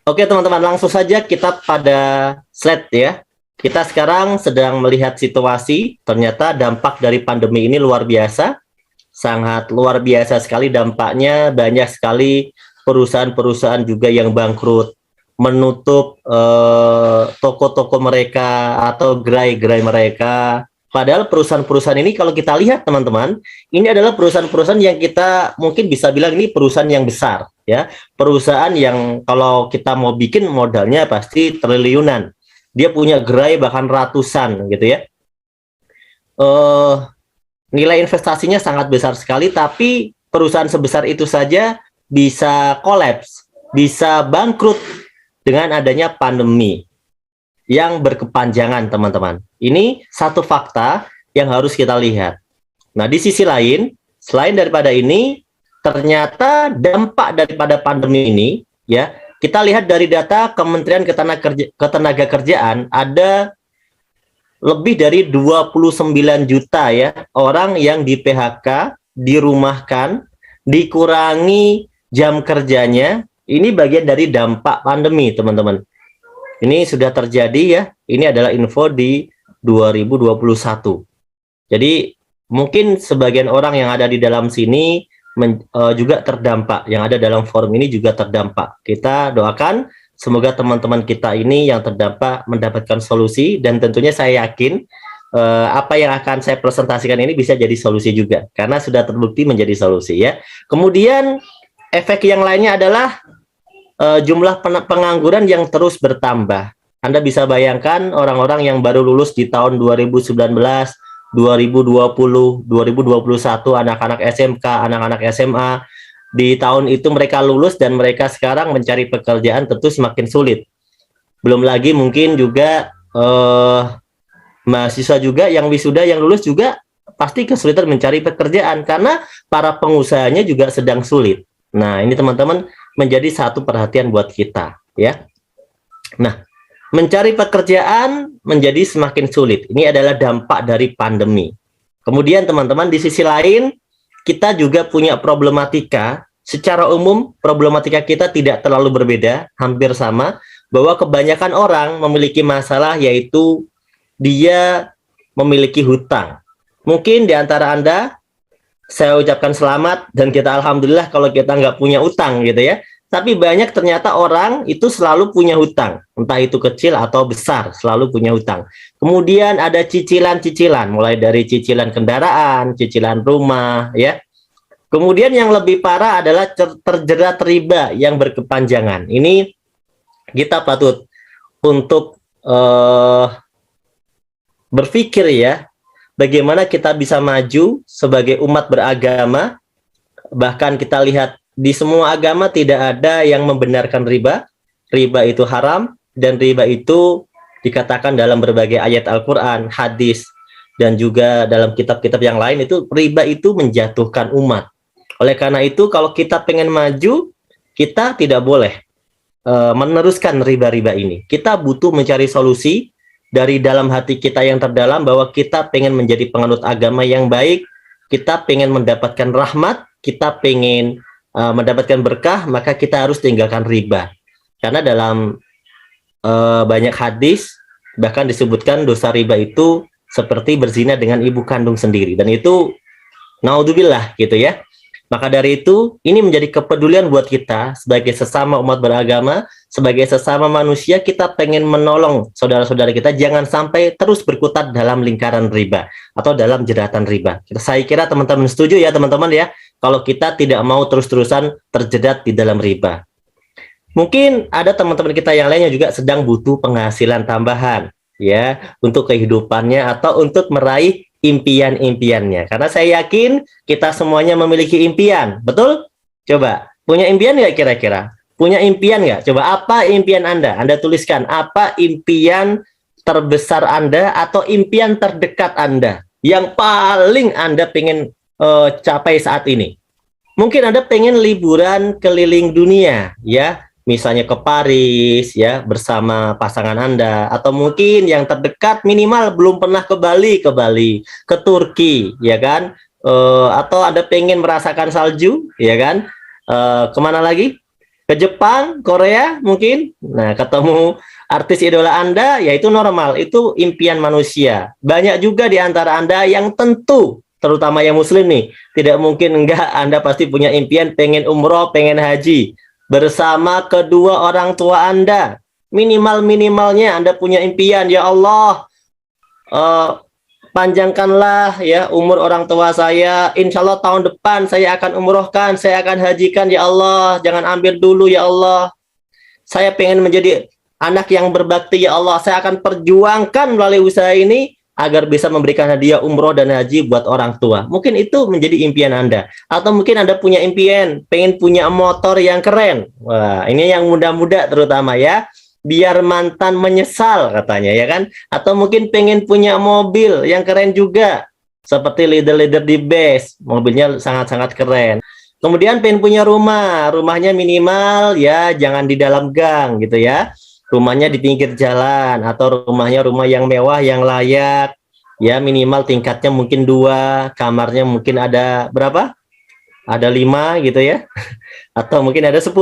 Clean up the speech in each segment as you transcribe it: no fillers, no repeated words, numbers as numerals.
Oke teman-teman, langsung saja kita pada slide ya. Kita sekarang sedang melihat situasi, ternyata dampak dari pandemi ini luar biasa, sangat luar biasa sekali dampaknya, banyak sekali perusahaan-perusahaan juga yang bangkrut, menutup toko-toko mereka atau gerai-gerai mereka. Padahal perusahaan-perusahaan ini kalau kita lihat teman-teman, ini adalah perusahaan-perusahaan yang kita mungkin bisa bilang ini perusahaan yang besar ya. Perusahaan yang kalau kita mau bikin modalnya pasti triliunan. Dia punya gerai bahkan ratusan gitu ya. Nilai investasinya sangat besar sekali, tapi perusahaan sebesar itu saja bisa kolaps, bisa bangkrut dengan adanya pandemi yang berkepanjangan, teman-teman. Ini satu fakta yang harus kita lihat. Nah, di sisi lain, selain daripada ini, ternyata dampak daripada pandemi ini, ya, kita lihat dari data Kementerian Ketenagakerjaan, ada lebih dari 29 juta ya orang yang di PHK, dirumahkan, dikurangi jam kerjanya. Ini bagian dari dampak pandemi, teman-teman. Ini sudah terjadi ya. Ini adalah info di 2021. Jadi mungkin sebagian orang yang ada di dalam sini juga terdampak. Yang ada dalam forum ini juga terdampak. Kita doakan semoga teman-teman kita ini yang terdampak mendapatkan solusi, dan tentunya saya yakin apa yang akan saya presentasikan ini bisa jadi solusi juga karena sudah terbukti menjadi solusi ya. Kemudian efek yang lainnya adalah jumlah pengangguran yang terus bertambah. Anda bisa bayangkan orang-orang yang baru lulus di tahun 2019, 2020, 2021, anak-anak SMK, anak-anak SMA, di tahun itu mereka lulus dan mereka sekarang mencari pekerjaan tentu semakin sulit. Belum lagi mungkin juga mahasiswa juga yang wisuda, yang lulus juga pasti kesulitan mencari pekerjaan karena para pengusahanya juga sedang sulit. Nah, ini teman-teman menjadi satu perhatian buat kita ya. Nah, mencari pekerjaan menjadi semakin sulit. Ini adalah dampak dari pandemi. Kemudian teman-teman di sisi lain kita juga punya problematika. Secara umum problematika kita tidak terlalu berbeda, hampir sama, bahwa kebanyakan orang memiliki masalah yaitu dia memiliki hutang. Mungkin di antara Anda saya ucapkan selamat dan kita alhamdulillah kalau kita nggak punya utang gitu ya. Tapi banyak ternyata orang itu selalu punya hutang, entah itu kecil atau besar, selalu punya hutang. Kemudian ada cicilan-cicilan, mulai dari cicilan kendaraan, cicilan rumah, ya. Kemudian yang lebih parah adalah terjerat riba yang berkepanjangan. Ini kita patut untuk berpikir ya, bagaimana kita bisa maju sebagai umat beragama. Bahkan kita lihat di semua agama tidak ada yang membenarkan riba. Riba itu haram, dan riba itu dikatakan dalam berbagai ayat Al-Quran, hadis, dan juga dalam kitab-kitab yang lain itu riba itu menjatuhkan umat. Oleh karena itu kalau kita pengen maju, kita tidak boleh meneruskan riba-riba ini. Kita butuh mencari solusi dari dalam hati kita yang terdalam bahwa kita pengen menjadi penganut agama yang baik, kita pengen mendapatkan rahmat, kita pengen mendapatkan berkah, maka kita harus tinggalkan riba. Karena dalam banyak hadis bahkan disebutkan dosa riba itu seperti berzina dengan ibu kandung sendiri, dan itu naudzubillah gitu ya. Maka dari itu ini menjadi kepedulian buat kita sebagai sesama umat beragama, sebagai sesama manusia, kita pengen menolong saudara-saudara kita jangan sampai terus berkutat dalam lingkaran riba atau dalam jeratan riba. Saya kira teman-teman setuju ya teman-teman ya, kalau kita tidak mau terus-terusan terjerat di dalam riba. Mungkin ada teman-teman kita yang lainnya juga sedang butuh penghasilan tambahan ya untuk kehidupannya atau untuk meraih impian-impiannya. Karena saya yakin kita semuanya memiliki impian, betul? Coba, punya impian nggak kira-kira? Punya impian nggak? Coba, apa impian Anda? Anda tuliskan, apa impian terbesar Anda atau impian terdekat Anda yang paling Anda pengen capai saat ini? Mungkin Anda pengen liburan keliling dunia, ya, misalnya ke Paris, ya, bersama pasangan Anda, atau mungkin yang terdekat minimal belum pernah ke Bali, ke Turki, ya kan? Atau Anda pengen merasakan salju, ya kan? Kemana lagi? ke Jepang, Korea mungkin. Nah, ketemu artis idola Anda, ya itu normal, itu impian manusia. Banyak juga di antara Anda yang tentu, terutama yang muslim nih, tidak mungkin enggak, Anda pasti punya impian pengen umroh, pengen haji bersama kedua orang tua Anda. Minimal-minimalnya Anda punya impian, ya Allah, panjangkanlah ya umur orang tua saya. Insya Allah tahun depan saya akan umrohkan, saya akan hajikan, ya Allah. Jangan ambil dulu, ya Allah. Saya pengen menjadi anak yang berbakti, ya Allah. Saya akan perjuangkan melalui usaha ini agar bisa memberikan hadiah umroh dan haji buat orang tua. Mungkin itu menjadi impian Anda. Atau mungkin Anda punya impian, pengen punya motor yang keren. Wah, ini yang muda-muda terutama ya. Biar mantan menyesal katanya, ya kan? Atau mungkin pengen punya mobil yang keren juga. Seperti leader-leader di BES. Mobilnya sangat-sangat keren. Kemudian pengen punya rumah. Rumahnya minimal ya jangan di dalam gang gitu ya. Rumahnya di pinggir jalan, atau rumahnya rumah yang mewah, yang layak, ya minimal tingkatnya mungkin 2, kamarnya mungkin ada berapa? Ada 5 gitu ya, atau mungkin ada 10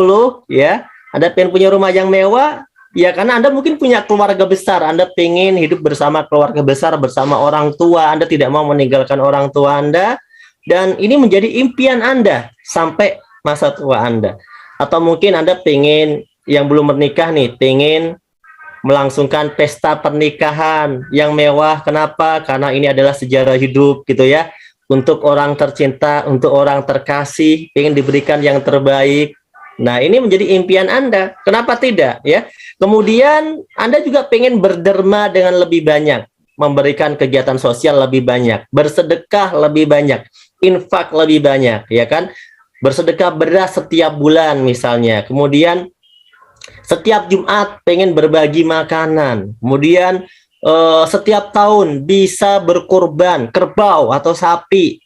ya. Anda pengen punya rumah yang mewah, ya karena Anda mungkin punya keluarga besar, Anda pengen hidup bersama keluarga besar, bersama orang tua, Anda tidak mau meninggalkan orang tua Anda, dan ini menjadi impian Anda sampai masa tua Anda. Atau mungkin Anda pengen, yang belum menikah nih, pengen melangsungkan pesta pernikahan yang mewah. Kenapa? Karena ini adalah sejarah hidup gitu ya. Untuk orang tercinta, untuk orang terkasih, pengen diberikan yang terbaik. Nah, ini menjadi impian Anda. Kenapa tidak ya? Kemudian Anda juga pengen berderma dengan lebih banyak, memberikan kegiatan sosial lebih banyak, bersedekah lebih banyak, infak lebih banyak, ya kan? Bersedekah beras setiap bulan misalnya. Kemudian setiap Jumat pengen berbagi makanan. Kemudian setiap tahun bisa berkorban kerbau atau sapi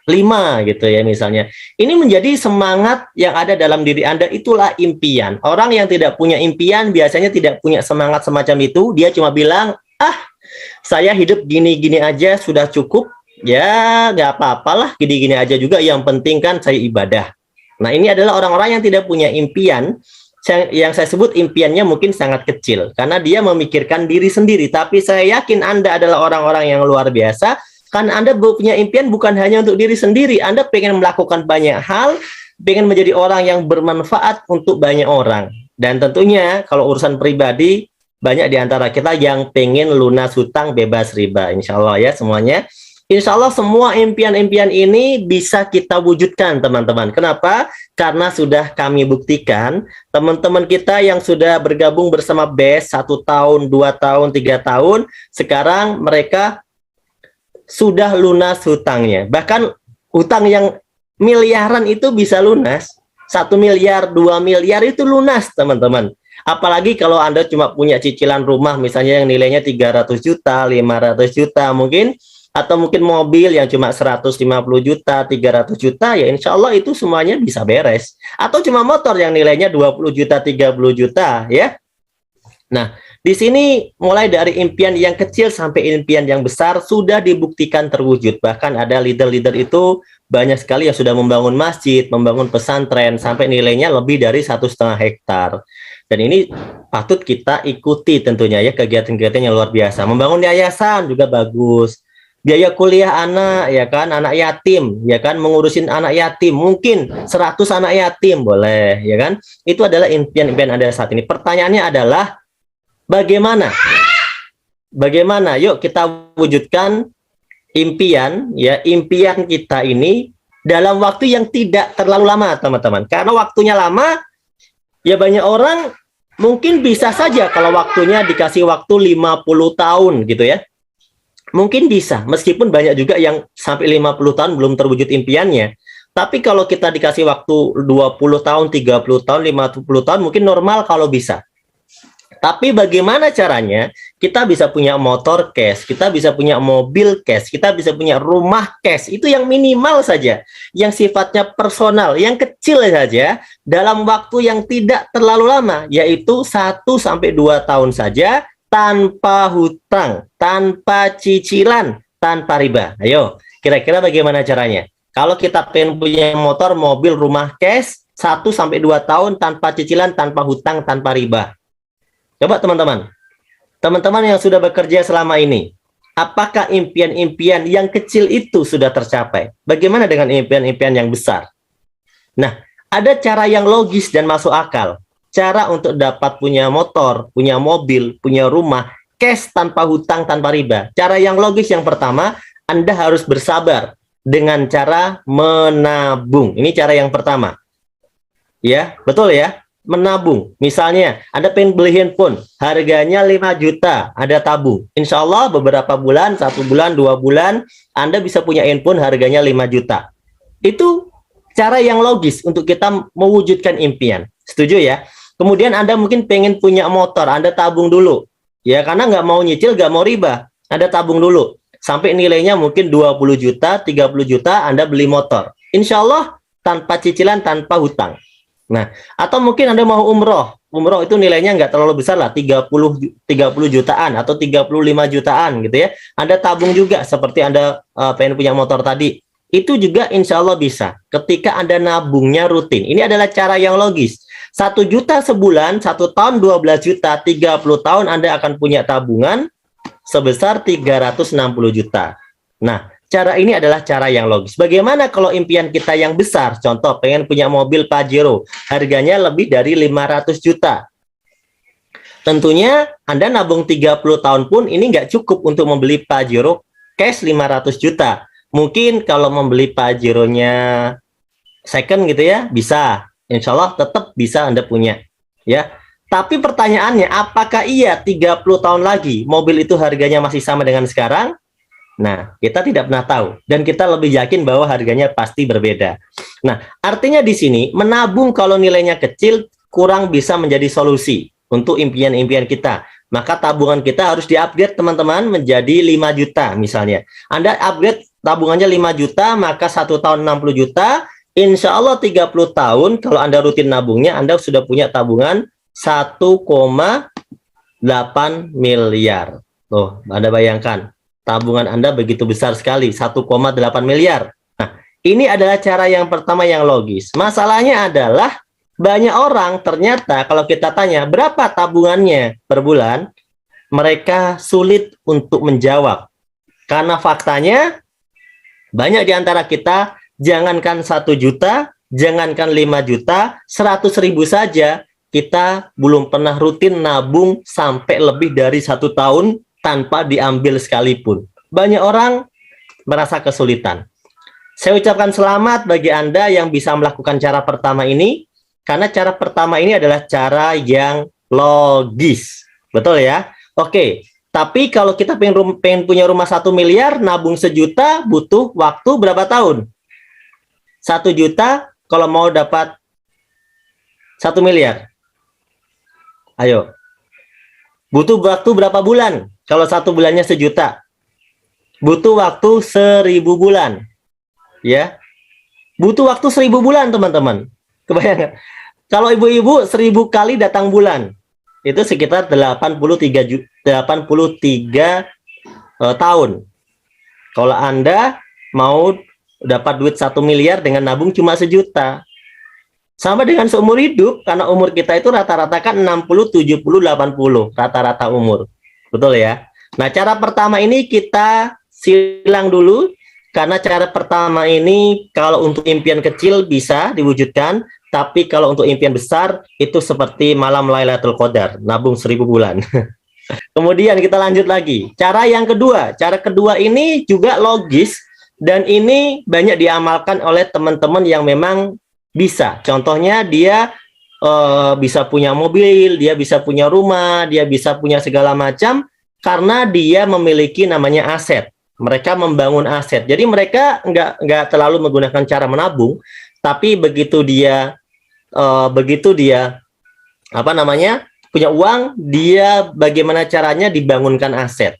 5 gitu ya misalnya. Ini menjadi semangat yang ada dalam diri Anda, itulah impian. Orang yang tidak punya impian biasanya tidak punya semangat semacam itu. Dia cuma bilang, saya hidup gini-gini aja sudah cukup. Ya nggak apa-apalah, gini-gini aja juga, yang penting kan saya ibadah. Nah, ini adalah orang-orang yang tidak punya impian. Yang saya sebut impiannya mungkin sangat kecil karena dia memikirkan diri sendiri. Tapi saya yakin Anda adalah orang-orang yang luar biasa karena Anda punya impian bukan hanya untuk diri sendiri. Anda pengen melakukan banyak hal, pengen menjadi orang yang bermanfaat untuk banyak orang. Dan tentunya kalau urusan pribadi, banyak di antara kita yang pengen lunas hutang bebas riba, insya Allah ya semuanya. Insya Allah semua impian-impian ini bisa kita wujudkan, teman-teman. Kenapa? Karena sudah kami buktikan, teman-teman kita yang sudah bergabung bersama BES 1 tahun, 2 tahun, 3 tahun, sekarang mereka sudah lunas hutangnya. Bahkan hutang yang miliaran itu bisa lunas. 1 miliar, 2 miliar itu lunas, teman-teman. Apalagi kalau Anda cuma punya cicilan rumah, misalnya yang nilainya 300 juta, 500 juta mungkin, atau mungkin mobil yang cuma 150 juta, 300 juta, ya insya Allah itu semuanya bisa beres. Atau cuma motor yang nilainya 20 juta, 30 juta, ya. Nah, di sini mulai dari impian yang kecil sampai impian yang besar sudah dibuktikan terwujud. Bahkan ada leader-leader itu banyak sekali yang sudah membangun masjid, membangun pesantren, sampai nilainya lebih dari 1,5 hektar. Dan ini patut kita ikuti tentunya ya, kegiatan-kegiatan yang luar biasa. Membangun yayasan juga bagus. Biaya kuliah anak, ya kan, anak yatim, ya kan, mengurusin anak yatim, mungkin 100 anak yatim boleh, ya kan. Itu adalah impian-impian Anda saat ini. Pertanyaannya adalah bagaimana? Bagaimana? Yuk kita wujudkan impian, ya, impian kita ini dalam waktu yang tidak terlalu lama, teman-teman. Karena waktunya lama, ya banyak orang mungkin bisa saja kalau waktunya dikasih waktu 50 tahun gitu ya. Mungkin bisa, meskipun banyak juga yang sampai 50 tahun belum terwujud impiannya. Tapi kalau kita dikasih waktu 20 tahun, 30 tahun, 50 tahun, mungkin normal kalau bisa. Tapi bagaimana caranya kita bisa punya motor cash, kita bisa punya mobil cash, kita bisa punya rumah cash, itu yang minimal saja, yang sifatnya personal, yang kecil saja, dalam waktu yang tidak terlalu lama, yaitu 1-2 tahun saja, tanpa hutang, tanpa cicilan, tanpa riba. Ayo, kira-kira bagaimana caranya? Kalau kita pengen punya motor, mobil, rumah cash, 1 sampai 2 tahun tanpa cicilan, tanpa hutang, tanpa riba. Coba teman-teman. Teman-teman yang sudah bekerja selama ini, apakah impian-impian yang kecil itu sudah tercapai? Bagaimana dengan impian-impian yang besar? Nah, ada cara yang logis dan masuk akal. Cara untuk dapat punya motor, punya mobil, punya rumah, cash tanpa hutang, tanpa riba. Cara yang logis yang pertama, Anda harus bersabar dengan cara menabung. Ini cara yang pertama. Ya, betul ya? Menabung. Misalnya, Anda pengen beli handphone, harganya 5 juta, Anda tabung. Insya Allah beberapa bulan, 1 bulan, 2 bulan, Anda bisa punya handphone harganya 5 juta. Itu cara yang logis untuk kita mewujudkan impian. Setuju ya? Kemudian Anda mungkin pengen punya motor, Anda tabung dulu. Ya, karena nggak mau nyicil, nggak mau riba. Anda tabung dulu. Sampai nilainya mungkin 20 juta, 30 juta, Anda beli motor. Insya Allah tanpa cicilan, tanpa hutang. Nah, atau mungkin Anda mau umroh. Umroh itu nilainya nggak terlalu besar lah, 30 jutaan atau 35 jutaan gitu ya. Anda tabung juga seperti Anda pengen punya motor tadi. Itu juga insya Allah bisa ketika Anda nabungnya rutin. Ini adalah cara yang logis. 1 juta sebulan, 1 tahun 12 juta, 30 tahun Anda akan punya tabungan sebesar 360 juta. Nah, cara ini adalah cara yang logis. Bagaimana kalau impian kita yang besar? Contoh, pengen punya mobil Pajero, harganya lebih dari 500 juta. Tentunya Anda nabung 30 tahun pun ini nggak cukup untuk membeli Pajero cash 500 juta. Mungkin kalau membeli Pajero-nya second gitu ya, bisa. Insya Allah tetap bisa Anda punya. Ya. Tapi pertanyaannya, apakah iya 30 tahun lagi mobil itu harganya masih sama dengan sekarang? Nah, kita tidak pernah tahu dan kita lebih yakin bahwa harganya pasti berbeda. Nah, artinya di sini menabung kalau nilainya kecil kurang bisa menjadi solusi untuk impian-impian kita. Maka tabungan kita harus di-upgrade teman-teman menjadi 5 juta misalnya. Anda upgrade tabungannya 5 juta, maka 1 tahun 60 juta, insya Allah 30 tahun kalau Anda rutin nabungnya, Anda sudah punya tabungan 1,8 miliar. Tuh, Anda bayangkan. Tabungan Anda begitu besar sekali, 1,8 miliar. Nah, ini adalah cara yang pertama yang logis. Masalahnya adalah banyak orang ternyata kalau kita tanya berapa tabungannya per bulan, mereka sulit untuk menjawab. Karena faktanya banyak di antara kita, jangankan 1 juta, jangankan 5 juta, 100.000 saja, kita belum pernah rutin nabung sampai lebih dari 1 tahun tanpa diambil sekalipun. Banyak orang merasa kesulitan. Saya ucapkan selamat bagi Anda yang bisa melakukan cara pertama ini, karena cara pertama ini adalah cara yang logis. Betul ya? Oke, tapi kalau kita pengen punya rumah 1 miliar, nabung 1 juta, butuh waktu berapa tahun? 1 juta kalau mau dapat 1 miliar. Ayo. Butuh waktu berapa bulan? Kalau 1 bulannya 1 juta, butuh waktu 1000 bulan, ya. Butuh waktu 1000 bulan, teman-teman. Kebayang? Kalau ibu-ibu 1000 kali datang bulan, itu sekitar 83 tahun. Kalau Anda mau dapat duit 1 miliar dengan nabung cuma 1 juta, sama dengan seumur hidup, karena umur kita itu rata-rata kan 60, 70, 80, rata-rata umur. Betul ya? Nah, cara pertama ini kita silang dulu, karena cara pertama ini kalau untuk impian kecil bisa diwujudkan, tapi kalau untuk impian besar itu seperti malam Lailatul Qadar, nabung 1000 bulan. Kemudian kita lanjut lagi. Cara yang kedua, cara kedua ini juga logis dan ini banyak diamalkan oleh teman-teman yang memang bisa. Contohnya dia bisa punya mobil, dia bisa punya rumah, dia bisa punya segala macam karena dia memiliki namanya aset. Mereka membangun aset. Jadi mereka nggak terlalu menggunakan cara menabung, tapi begitu dia punya uang, dia bagaimana caranya dibangunkan aset.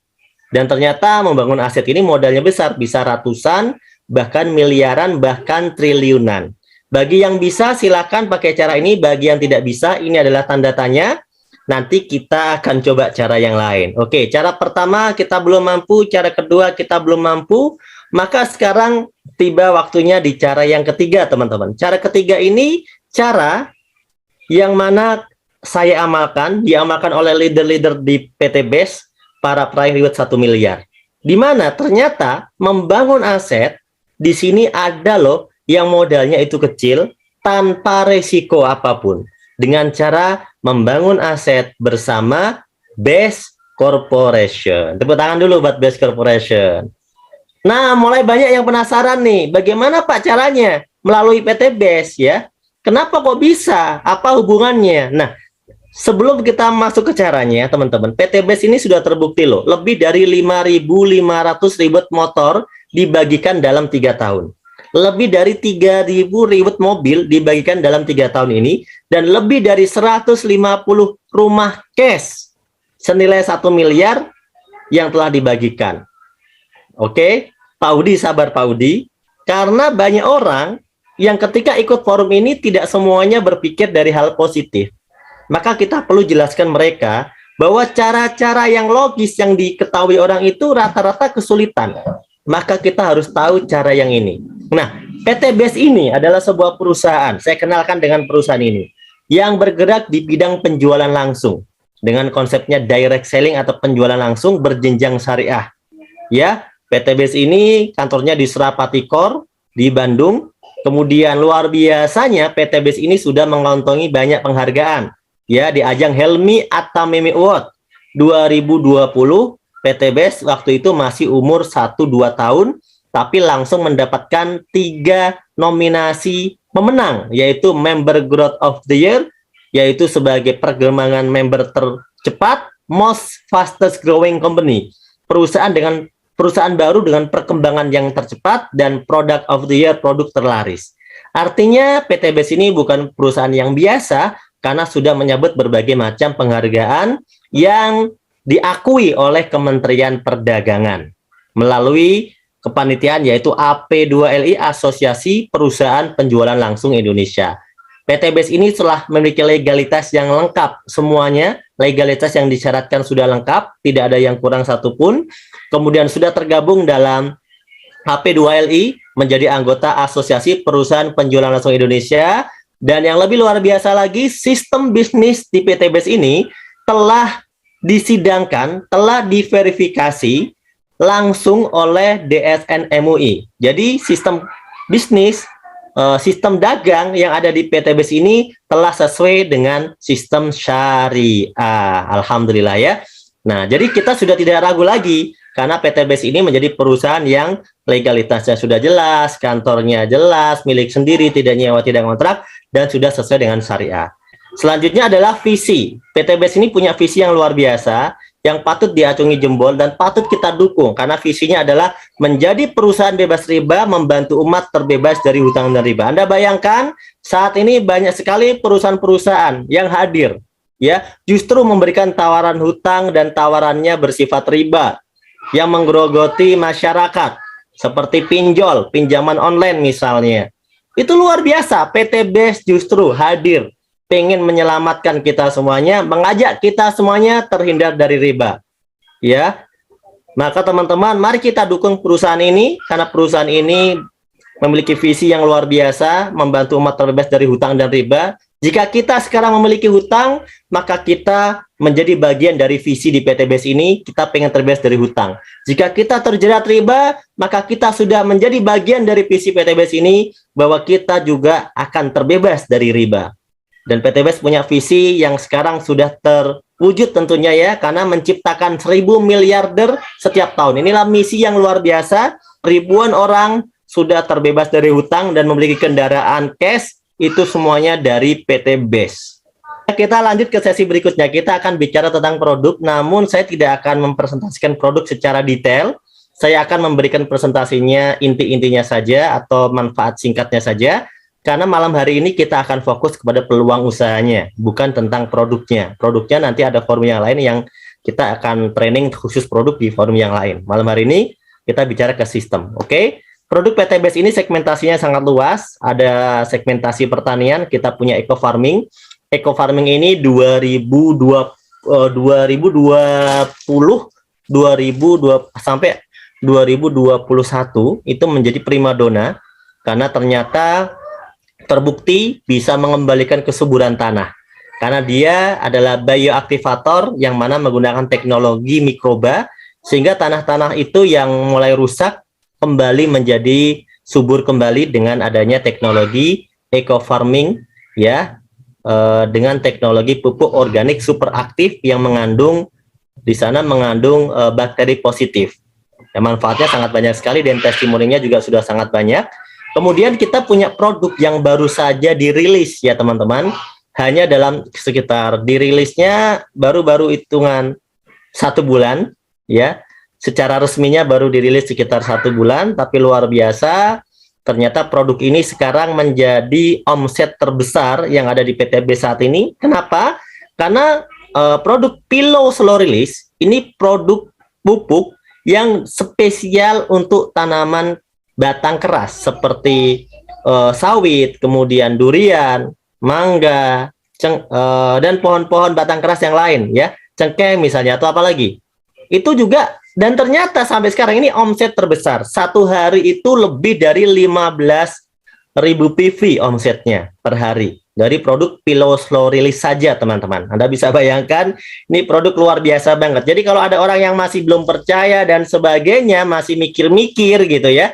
Dan ternyata membangun aset ini modalnya besar, bisa ratusan, bahkan miliaran, bahkan triliunan. Bagi yang bisa silakan pakai cara ini, bagi yang tidak bisa ini adalah tanda tanya. Nanti kita akan coba cara yang lain. Oke, cara pertama kita belum mampu, cara kedua kita belum mampu, maka sekarang tiba waktunya di cara yang ketiga, teman-teman. Cara ketiga ini cara yang mana saya amalkan, diamalkan oleh leader-leader di PT BES, para peraih reward 1 miliar. Di mana ternyata membangun aset, di sini ada loh yang modalnya itu kecil, tanpa resiko apapun. Dengan cara membangun aset bersama BES Corporation. Tepuk tangan dulu buat BES Corporation. Nah, mulai banyak yang penasaran nih, bagaimana Pak caranya melalui PT BES ya? Kenapa kok bisa? Apa hubungannya? Nah, sebelum kita masuk ke caranya, teman-teman, PT BES ini sudah terbukti loh, lebih dari 5.500 reward motor dibagikan dalam 3 tahun. Lebih dari 3.000 reward mobil dibagikan dalam 3 tahun ini, dan lebih dari 150 rumah cash senilai 1 miliar yang telah dibagikan. Oke, Pak Udi, sabar Pak Udi, karena banyak orang yang ketika ikut forum ini tidak semuanya berpikir dari hal positif. Maka kita perlu jelaskan mereka bahwa cara-cara yang logis yang diketahui orang itu rata-rata kesulitan. Maka kita harus tahu cara yang ini. Nah, PT BES ini adalah sebuah perusahaan, saya kenalkan dengan perusahaan ini, yang bergerak di bidang penjualan langsung, dengan konsepnya direct selling atau penjualan langsung berjenjang syariah. Ya, PT BES ini kantornya di Surapati Core di Bandung. Kemudian luar biasanya PT BES ini sudah mengantongi banyak penghargaan. Ya, di ajang Helmi Atameme Award 2020, PT BES waktu itu masih umur 1-2 tahun, tapi langsung mendapatkan 3 nominasi pemenang, yaitu Member Growth of the Year, yaitu sebagai perkembangan member tercepat, Most Fastest Growing Company, perusahaan baru dengan perkembangan yang tercepat, dan Product of the Year, produk terlaris. Artinya PT BES ini bukan perusahaan yang biasa karena sudah menyabet berbagai macam penghargaan yang diakui oleh Kementerian Perdagangan melalui kepanitiaan yaitu AP2LI, Asosiasi Perusahaan Penjualan Langsung Indonesia. PT BES ini telah memiliki legalitas yang lengkap semuanya, legalitas yang disyaratkan sudah lengkap, tidak ada yang kurang satupun. Kemudian sudah tergabung dalam AP2LI menjadi anggota Asosiasi Perusahaan Penjualan Langsung Indonesia, dan yang lebih luar biasa lagi, sistem bisnis di PT BES ini telah disidangkan, telah diverifikasi langsung oleh DSN MUI. Jadi sistem bisnis, sistem dagang yang ada di PT BES ini telah sesuai dengan sistem syariah. Alhamdulillah ya. Nah, jadi kita sudah tidak ragu lagi karena PT BES ini menjadi perusahaan yang legalitasnya sudah jelas, kantornya jelas, milik sendiri, tidak nyewa, tidak kontrak, dan sudah sesuai dengan syariah. Selanjutnya adalah visi. PT BES ini punya visi yang luar biasa, yang patut diacungi jempol dan patut kita dukung, karena visinya adalah menjadi perusahaan bebas riba, membantu umat terbebas dari hutang dan riba. Anda bayangkan, saat ini banyak sekali perusahaan-perusahaan yang hadir, ya, justru memberikan tawaran hutang dan tawarannya bersifat riba, yang menggerogoti masyarakat, seperti pinjol, pinjaman online misalnya. Itu luar biasa, PT BES justru hadir, pengen menyelamatkan kita semuanya, mengajak kita semuanya terhindar dari riba. Ya, maka teman-teman, mari kita dukung perusahaan ini, karena perusahaan ini memiliki visi yang luar biasa, membantu umat terbebas dari hutang dan riba. Jika kita sekarang memiliki hutang, maka kita menjadi bagian dari visi di PT BES ini, kita pengen terbebas dari hutang. Jika kita terjerat riba, maka kita sudah menjadi bagian dari visi PT BES ini, bahwa kita juga akan terbebas dari riba. Dan PT BES punya visi yang sekarang sudah terwujud tentunya ya, karena menciptakan 1.000 miliarder setiap tahun. Inilah misi yang luar biasa, ribuan orang sudah terbebas dari hutang dan memiliki kendaraan cash, itu semuanya dari PT BES. Kita lanjut ke sesi berikutnya, kita akan bicara tentang produk, namun saya tidak akan mempresentasikan produk secara detail. Saya akan memberikan presentasinya inti-intinya saja atau manfaat singkatnya saja. Karena malam hari ini kita akan fokus kepada peluang usahanya, bukan tentang produknya. Produknya nanti ada forum yang lain yang kita akan training khusus produk di forum yang lain. Malam hari ini kita bicara ke sistem, oke? Produk PT BES ini segmentasinya sangat luas. Ada segmentasi pertanian, kita punya eco farming. Eco farming ini 2020 sampai 2021 itu menjadi primadona, karena ternyata terbukti bisa mengembalikan kesuburan tanah. Karena dia adalah bioaktivator yang mana menggunakan teknologi mikroba, sehingga tanah-tanah itu yang mulai rusak kembali menjadi subur kembali dengan adanya teknologi eco farming, ya, dengan teknologi pupuk organik super aktif yang mengandung di sana mengandung bakteri positif. Ya, manfaatnya sangat banyak sekali dan testimoninya juga sudah sangat banyak. Kemudian kita punya produk yang baru saja dirilis ya teman-teman. Hanya dalam sekitar dirilisnya baru-baru hitungan 1 bulan ya. Secara resminya baru dirilis sekitar 1 bulan, tapi luar biasa. Ternyata produk ini sekarang menjadi omset terbesar yang ada di PTB saat ini. Kenapa? Karena produk Pillow Slow Release ini produk pupuk yang spesial untuk tanaman batang keras seperti sawit, kemudian durian, mangga, dan pohon-pohon batang keras yang lain ya, cengkeh misalnya atau apa lagi. Itu juga, dan ternyata sampai sekarang ini omset terbesar. Satu hari itu lebih dari 15.000 PV omsetnya per hari dari produk Pillow Slow Release saja teman-teman. Anda bisa bayangkan ini produk luar biasa banget. Jadi kalau ada orang yang masih belum percaya dan sebagainya, masih mikir-mikir gitu ya,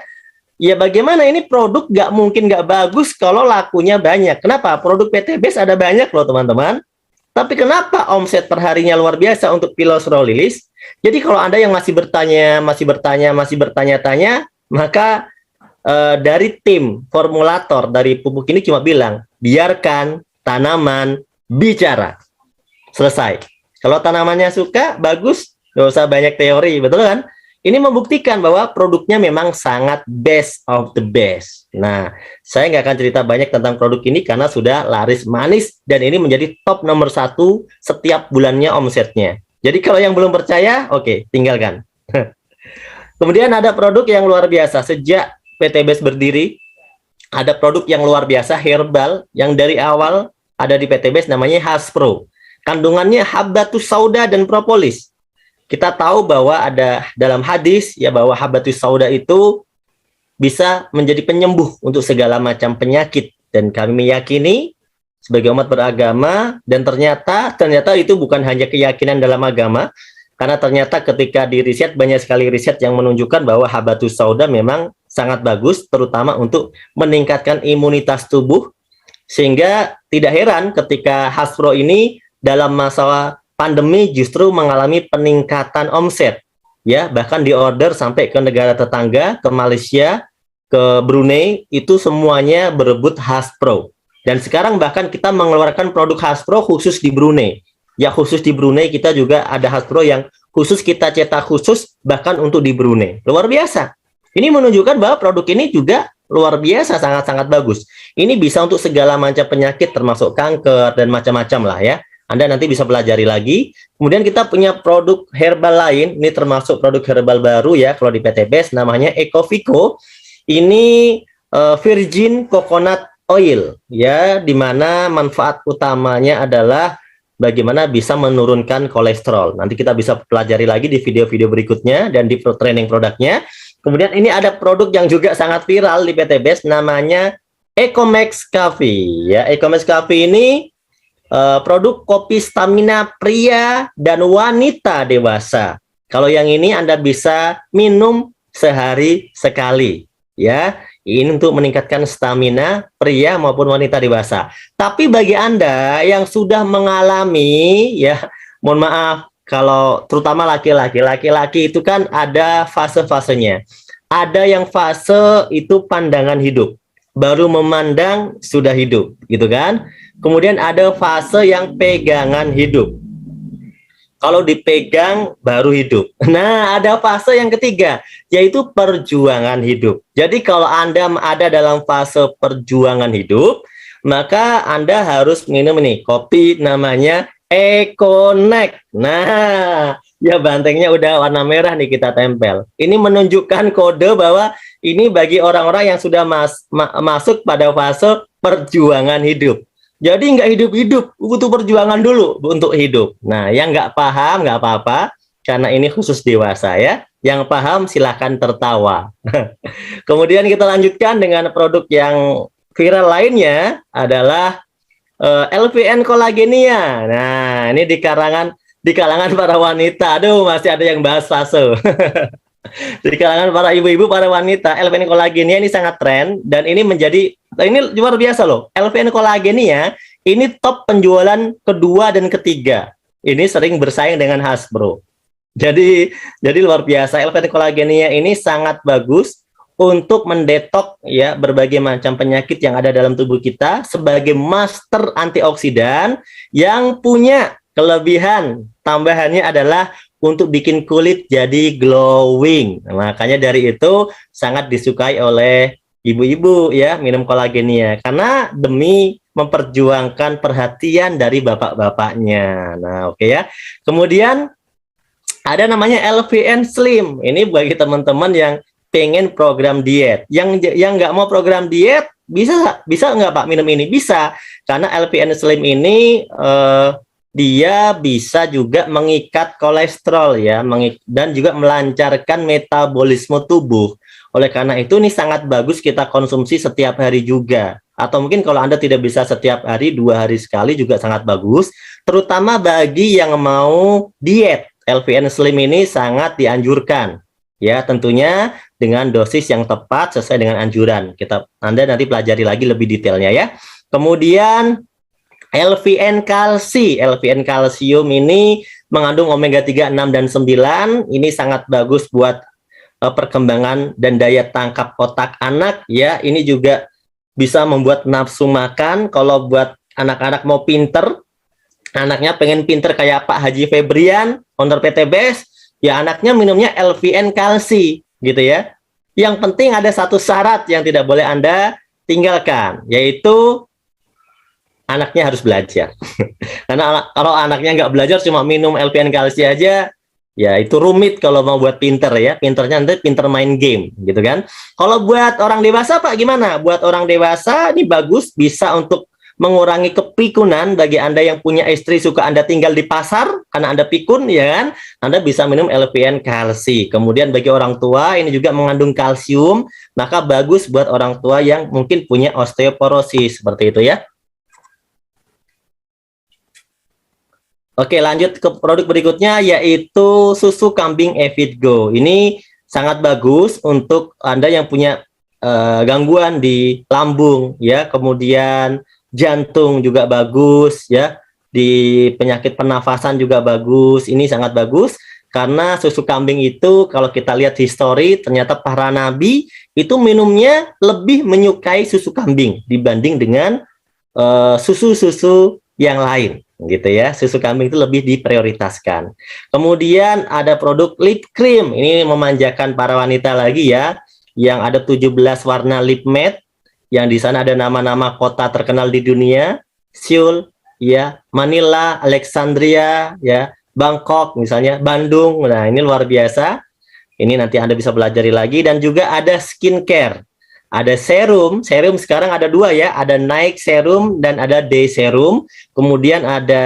ya bagaimana ini produk nggak mungkin nggak bagus kalau lakunya banyak. Kenapa? Produk PTBS ada banyak loh teman-teman. Tapi kenapa omset per harinya luar biasa untuk Pillow Slow Release? Jadi kalau Anda yang masih bertanya-tanya, maka dari tim formulator dari pupuk ini cuma bilang, biarkan tanaman bicara. Selesai. Kalau tanamannya suka, bagus, nggak usah banyak teori, betul kan? Ini membuktikan bahwa produknya memang sangat best of the best. Nah, saya nggak akan cerita banyak tentang produk ini karena sudah laris manis dan ini menjadi top nomor 1 setiap bulannya omsetnya. Jadi kalau yang belum percaya, oke, tinggalkan. Kemudian ada produk yang luar biasa. Sejak PTBS berdiri, ada produk yang luar biasa herbal yang dari awal ada di PTBS namanya Haspro. Kandungannya Habbatus Sauda dan propolis. Kita tahu bahwa ada dalam hadis ya bahwa Habbatus Sauda itu bisa menjadi penyembuh untuk segala macam penyakit, dan kami meyakini sebagai umat beragama, dan ternyata itu bukan hanya keyakinan dalam agama, karena ternyata ketika di riset banyak sekali riset yang menunjukkan bahwa Habbatus Sauda memang sangat bagus, terutama untuk meningkatkan imunitas tubuh, sehingga tidak heran ketika Haspro ini dalam masa pandemi justru mengalami peningkatan omset, ya bahkan diorder sampai ke negara tetangga, ke Malaysia, ke Brunei, itu semuanya berebut Haspro. Dan sekarang bahkan kita mengeluarkan produk Haspro khusus di Brunei. Ya khusus di Brunei kita juga ada Haspro yang khusus kita cetak khusus bahkan untuk di Brunei. Luar biasa. Ini menunjukkan bahwa produk ini juga luar biasa, sangat-sangat bagus. Ini bisa untuk segala macam penyakit termasuk kanker dan macam-macam lah ya. Anda nanti bisa pelajari lagi. Kemudian kita punya produk herbal lain, ini termasuk produk herbal baru ya kalau di PTBS, namanya Ecovico. Ini virgin coconut oil ya, di mana manfaat utamanya adalah bagaimana bisa menurunkan kolesterol. Nanti kita bisa pelajari lagi di video-video berikutnya dan di training produknya. Kemudian ini ada produk yang juga sangat viral di PTBS namanya Ecomax Coffee ya. Ecomax Coffee ini produk kopi stamina pria dan wanita dewasa. Kalau yang ini Anda bisa minum sehari sekali ya. Ini untuk meningkatkan stamina pria maupun wanita dewasa. Tapi bagi Anda yang sudah mengalami ya, mohon maaf kalau terutama laki-laki itu kan ada fase-fasenya. Ada yang fase itu pandangan hidup. Baru memandang sudah hidup, gitu kan? Kemudian ada fase yang pegangan hidup. Kalau dipegang baru hidup. Nah, ada fase yang ketiga, yaitu perjuangan hidup. Jadi kalau Anda ada dalam fase perjuangan hidup, maka Anda harus minum ini, kopi namanya Econex. Nah, ya bantengnya udah warna merah nih kita tempel. Ini menunjukkan kode bahwa ini bagi orang-orang yang sudah masuk pada fase perjuangan hidup. Jadi nggak hidup-hidup, butuh perjuangan dulu untuk hidup. Nah, yang nggak paham nggak apa-apa, karena ini khusus dewasa ya. Yang paham silahkan tertawa. Kemudian kita lanjutkan dengan produk yang viral lainnya adalah LVN kolagenia. Nah, ini di kalangan para wanita. Aduh, masih ada yang bahas fase. Di kalangan para ibu-ibu, para wanita, LVN kolagenia ini sangat tren dan ini luar biasa loh. LVN kolagenia ini top penjualan kedua dan ketiga. Ini sering bersaing dengan Hasbro. Jadi luar biasa. LVN kolagenia ini sangat bagus untuk mendetok ya berbagai macam penyakit yang ada dalam tubuh kita sebagai master antioksidan yang punya kelebihan tambahannya adalah untuk bikin kulit jadi glowing. Nah, makanya dari itu sangat disukai oleh ibu-ibu ya minum kolagenia karena demi memperjuangkan perhatian dari bapak-bapaknya. Nah, oke ya. Kemudian ada namanya LVN Slim. Ini bagi teman-teman yang pengen program diet. Yang nggak mau program diet bisa nggak Pak minum ini? Bisa, karena LVN Slim ini dia bisa juga mengikat kolesterol ya, dan juga melancarkan metabolisme tubuh. Oleh karena itu ini sangat bagus kita konsumsi setiap hari juga. Atau mungkin kalau Anda tidak bisa setiap hari, 2 hari sekali juga sangat bagus. Terutama bagi yang mau diet, LVN Slim ini sangat dianjurkan. Ya, tentunya dengan dosis yang tepat sesuai dengan anjuran. Anda nanti pelajari lagi lebih detailnya ya. Kemudian LVN kalsium ini mengandung omega 3, 6, dan 9. Ini sangat bagus buat perkembangan dan daya tangkap otak anak ya. Ini juga bisa membuat nafsu makan. Kalau buat anak-anak mau pinter, anaknya pengen pinter kayak Pak Haji Febrian, owner PTBS, ya anaknya minumnya LVN kalsi gitu ya. Yang penting ada satu syarat yang tidak boleh Anda tinggalkan, yaitu anaknya harus belajar. Karena kalau anaknya nggak belajar cuma minum LVN kalsi aja, ya itu rumit kalau mau buat pinter ya. Pinternya nanti pinter main game gitu kan. Kalau buat orang dewasa Pak gimana? Buat orang dewasa ini bagus, bisa untuk mengurangi kepikunan. Bagi Anda yang punya istri suka Anda tinggal di pasar karena Anda pikun ya kan, Anda bisa minum LVN kalsi. Kemudian bagi orang tua ini juga mengandung kalsium, maka bagus buat orang tua yang mungkin punya osteoporosis seperti itu ya. Oke, lanjut ke produk berikutnya yaitu susu kambing Evitgo. Ini sangat bagus untuk Anda yang punya gangguan di lambung ya, kemudian jantung juga bagus ya, di penyakit pernafasan juga bagus. Ini sangat bagus karena susu kambing itu kalau kita lihat histori ternyata para nabi itu minumnya lebih menyukai susu kambing dibanding dengan susu-susu yang lain gitu ya. Susu kambing itu lebih diprioritaskan. Kemudian ada produk lip cream. Ini memanjakan para wanita lagi ya, yang ada 17 warna lip matte, yang di sana ada nama-nama kota terkenal di dunia, Seoul ya, Manila, Alexandria ya, Bangkok misalnya, Bandung. Nah, ini luar biasa. Ini nanti Anda bisa pelajari lagi. Dan juga ada skincare. Ada serum sekarang ada 2 ya, ada night serum dan ada day serum. Kemudian ada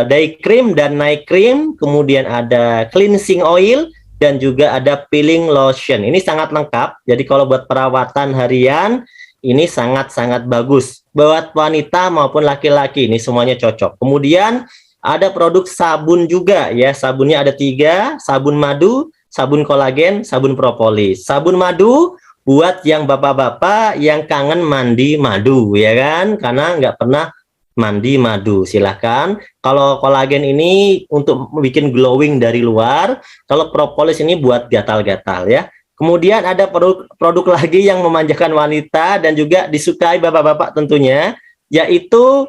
day cream dan night cream. Kemudian ada cleansing oil dan juga ada peeling lotion. Ini sangat lengkap. Jadi kalau buat perawatan harian ini sangat-sangat bagus. Buat wanita maupun laki-laki ini semuanya cocok. Kemudian ada produk sabun juga ya. Sabunnya ada 3, sabun madu, sabun kolagen, sabun propolis. Sabun madu buat yang bapak-bapak yang kangen mandi madu ya kan, karena nggak pernah mandi madu, silahkan. Kalau kolagen ini untuk bikin glowing dari luar, kalau propolis ini buat gatal-gatal ya. Kemudian ada produk lagi yang memanjakan wanita dan juga disukai bapak-bapak tentunya, yaitu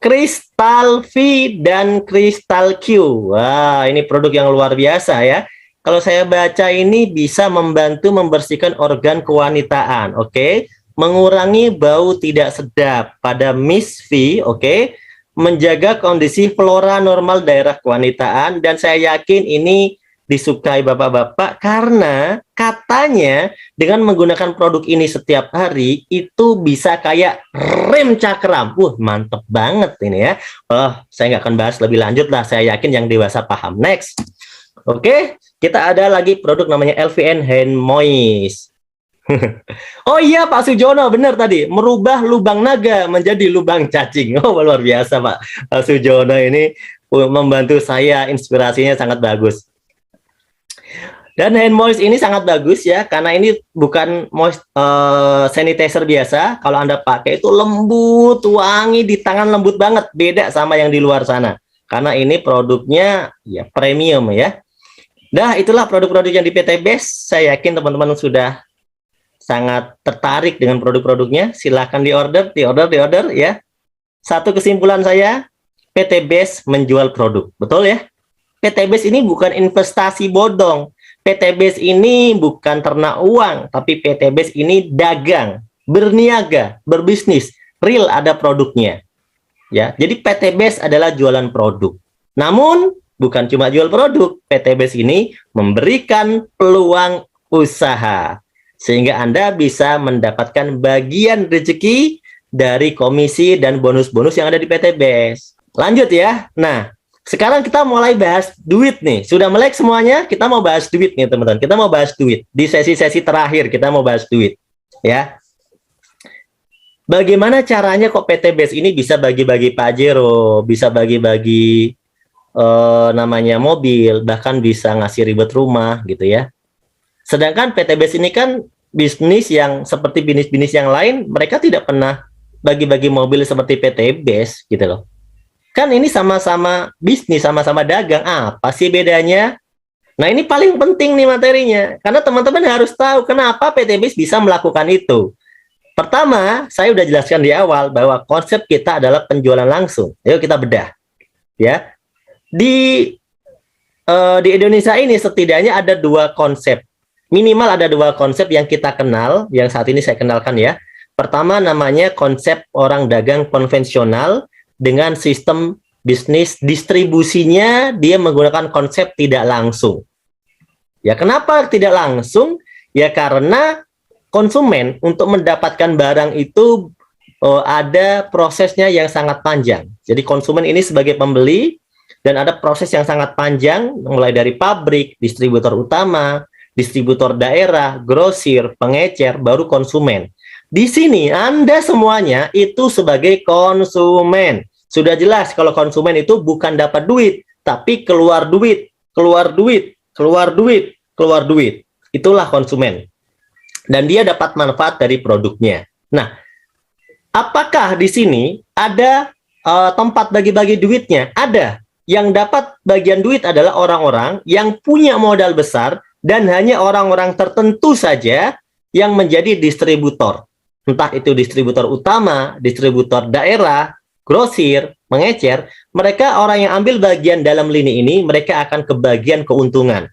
Crystal V dan Crystal Q. Wah, ini produk yang luar biasa ya. Kalau saya baca ini bisa membantu membersihkan organ kewanitaan, oke? Mengurangi bau tidak sedap pada Miss V, oke? Menjaga kondisi flora normal daerah kewanitaan, dan saya yakin ini disukai bapak-bapak karena katanya dengan menggunakan produk ini setiap hari itu bisa kayak rem cakram. Mantep banget ini ya. Saya nggak akan bahas lebih lanjut lah, saya yakin yang dewasa paham. Next. Oke, kita ada lagi produk namanya LVN Hand Moist. Oh iya Pak Sujono, benar tadi, merubah lubang naga menjadi lubang cacing. Oh luar biasa Pak Sujono ini membantu saya, inspirasinya sangat bagus. Dan hand moist ini sangat bagus ya, karena ini bukan sanitizer biasa. Kalau Anda pakai itu lembut, wangi di tangan, lembut banget, beda sama yang di luar sana. Karena ini produknya ya premium ya. Nah, itulah produk-produk yang di PT Best. Saya yakin teman-teman sudah sangat tertarik dengan produk-produknya. Silahkan diorder ya. Satu kesimpulan saya, PT Best menjual produk, betul ya? PT Base ini bukan investasi bodong. PT Base ini bukan ternak uang, tapi PT Base ini dagang, berniaga, berbisnis, real ada produknya. Ya, jadi PT Base adalah jualan produk. Namun bukan cuma jual produk, PT Base ini memberikan peluang usaha sehingga Anda bisa mendapatkan bagian rezeki dari komisi dan bonus-bonus yang ada di PT Base. Lanjut ya. Nah, sekarang kita mulai bahas duit nih. Sudah melek semuanya, kita mau bahas duit nih teman-teman. Kita mau bahas duit. Di sesi-sesi terakhir kita mau bahas duit. Ya. Bagaimana caranya kok PT Base ini bisa bagi-bagi Pajero, bisa bagi-bagi namanya mobil, bahkan bisa ngasih ribet rumah gitu ya. Sedangkan PT Base ini kan bisnis yang seperti bisnis-bisnis yang lain, mereka tidak pernah bagi-bagi mobil seperti PT Base gitu loh. Kan ini sama-sama bisnis, sama-sama dagang. Apa sih bedanya? Nah, ini paling penting nih materinya. Karena teman-teman harus tahu kenapa PT BIS bisa melakukan itu. Pertama, saya udah jelaskan di awal bahwa konsep kita adalah penjualan langsung. Ayo kita bedah. Ya. Di Indonesia ini setidaknya ada dua konsep. Minimal ada dua konsep yang kita kenal, yang saat ini saya kenalkan ya. Pertama namanya konsep orang dagang konvensional, dengan sistem bisnis distribusinya dia menggunakan konsep tidak langsung. Ya, kenapa tidak langsung? Ya karena konsumen untuk mendapatkan barang itu ada prosesnya yang sangat panjang. Jadi konsumen ini sebagai pembeli dan ada proses yang sangat panjang mulai dari pabrik, distributor utama, distributor daerah, grosir, pengecer, baru konsumen. Di sini Anda semuanya itu sebagai konsumen. Sudah jelas kalau konsumen itu bukan dapat duit, tapi keluar duit, keluar duit, keluar duit, keluar duit. Itulah konsumen. Dan dia dapat manfaat dari produknya. Nah, apakah di sini ada tempat bagi-bagi duitnya? Ada. Yang dapat bagian duit adalah orang-orang yang punya modal besar dan hanya orang-orang tertentu saja yang menjadi distributor. Entah itu distributor utama, distributor daerah, grosir, mengecer, mereka orang yang ambil bagian dalam lini ini, mereka akan kebagian keuntungan.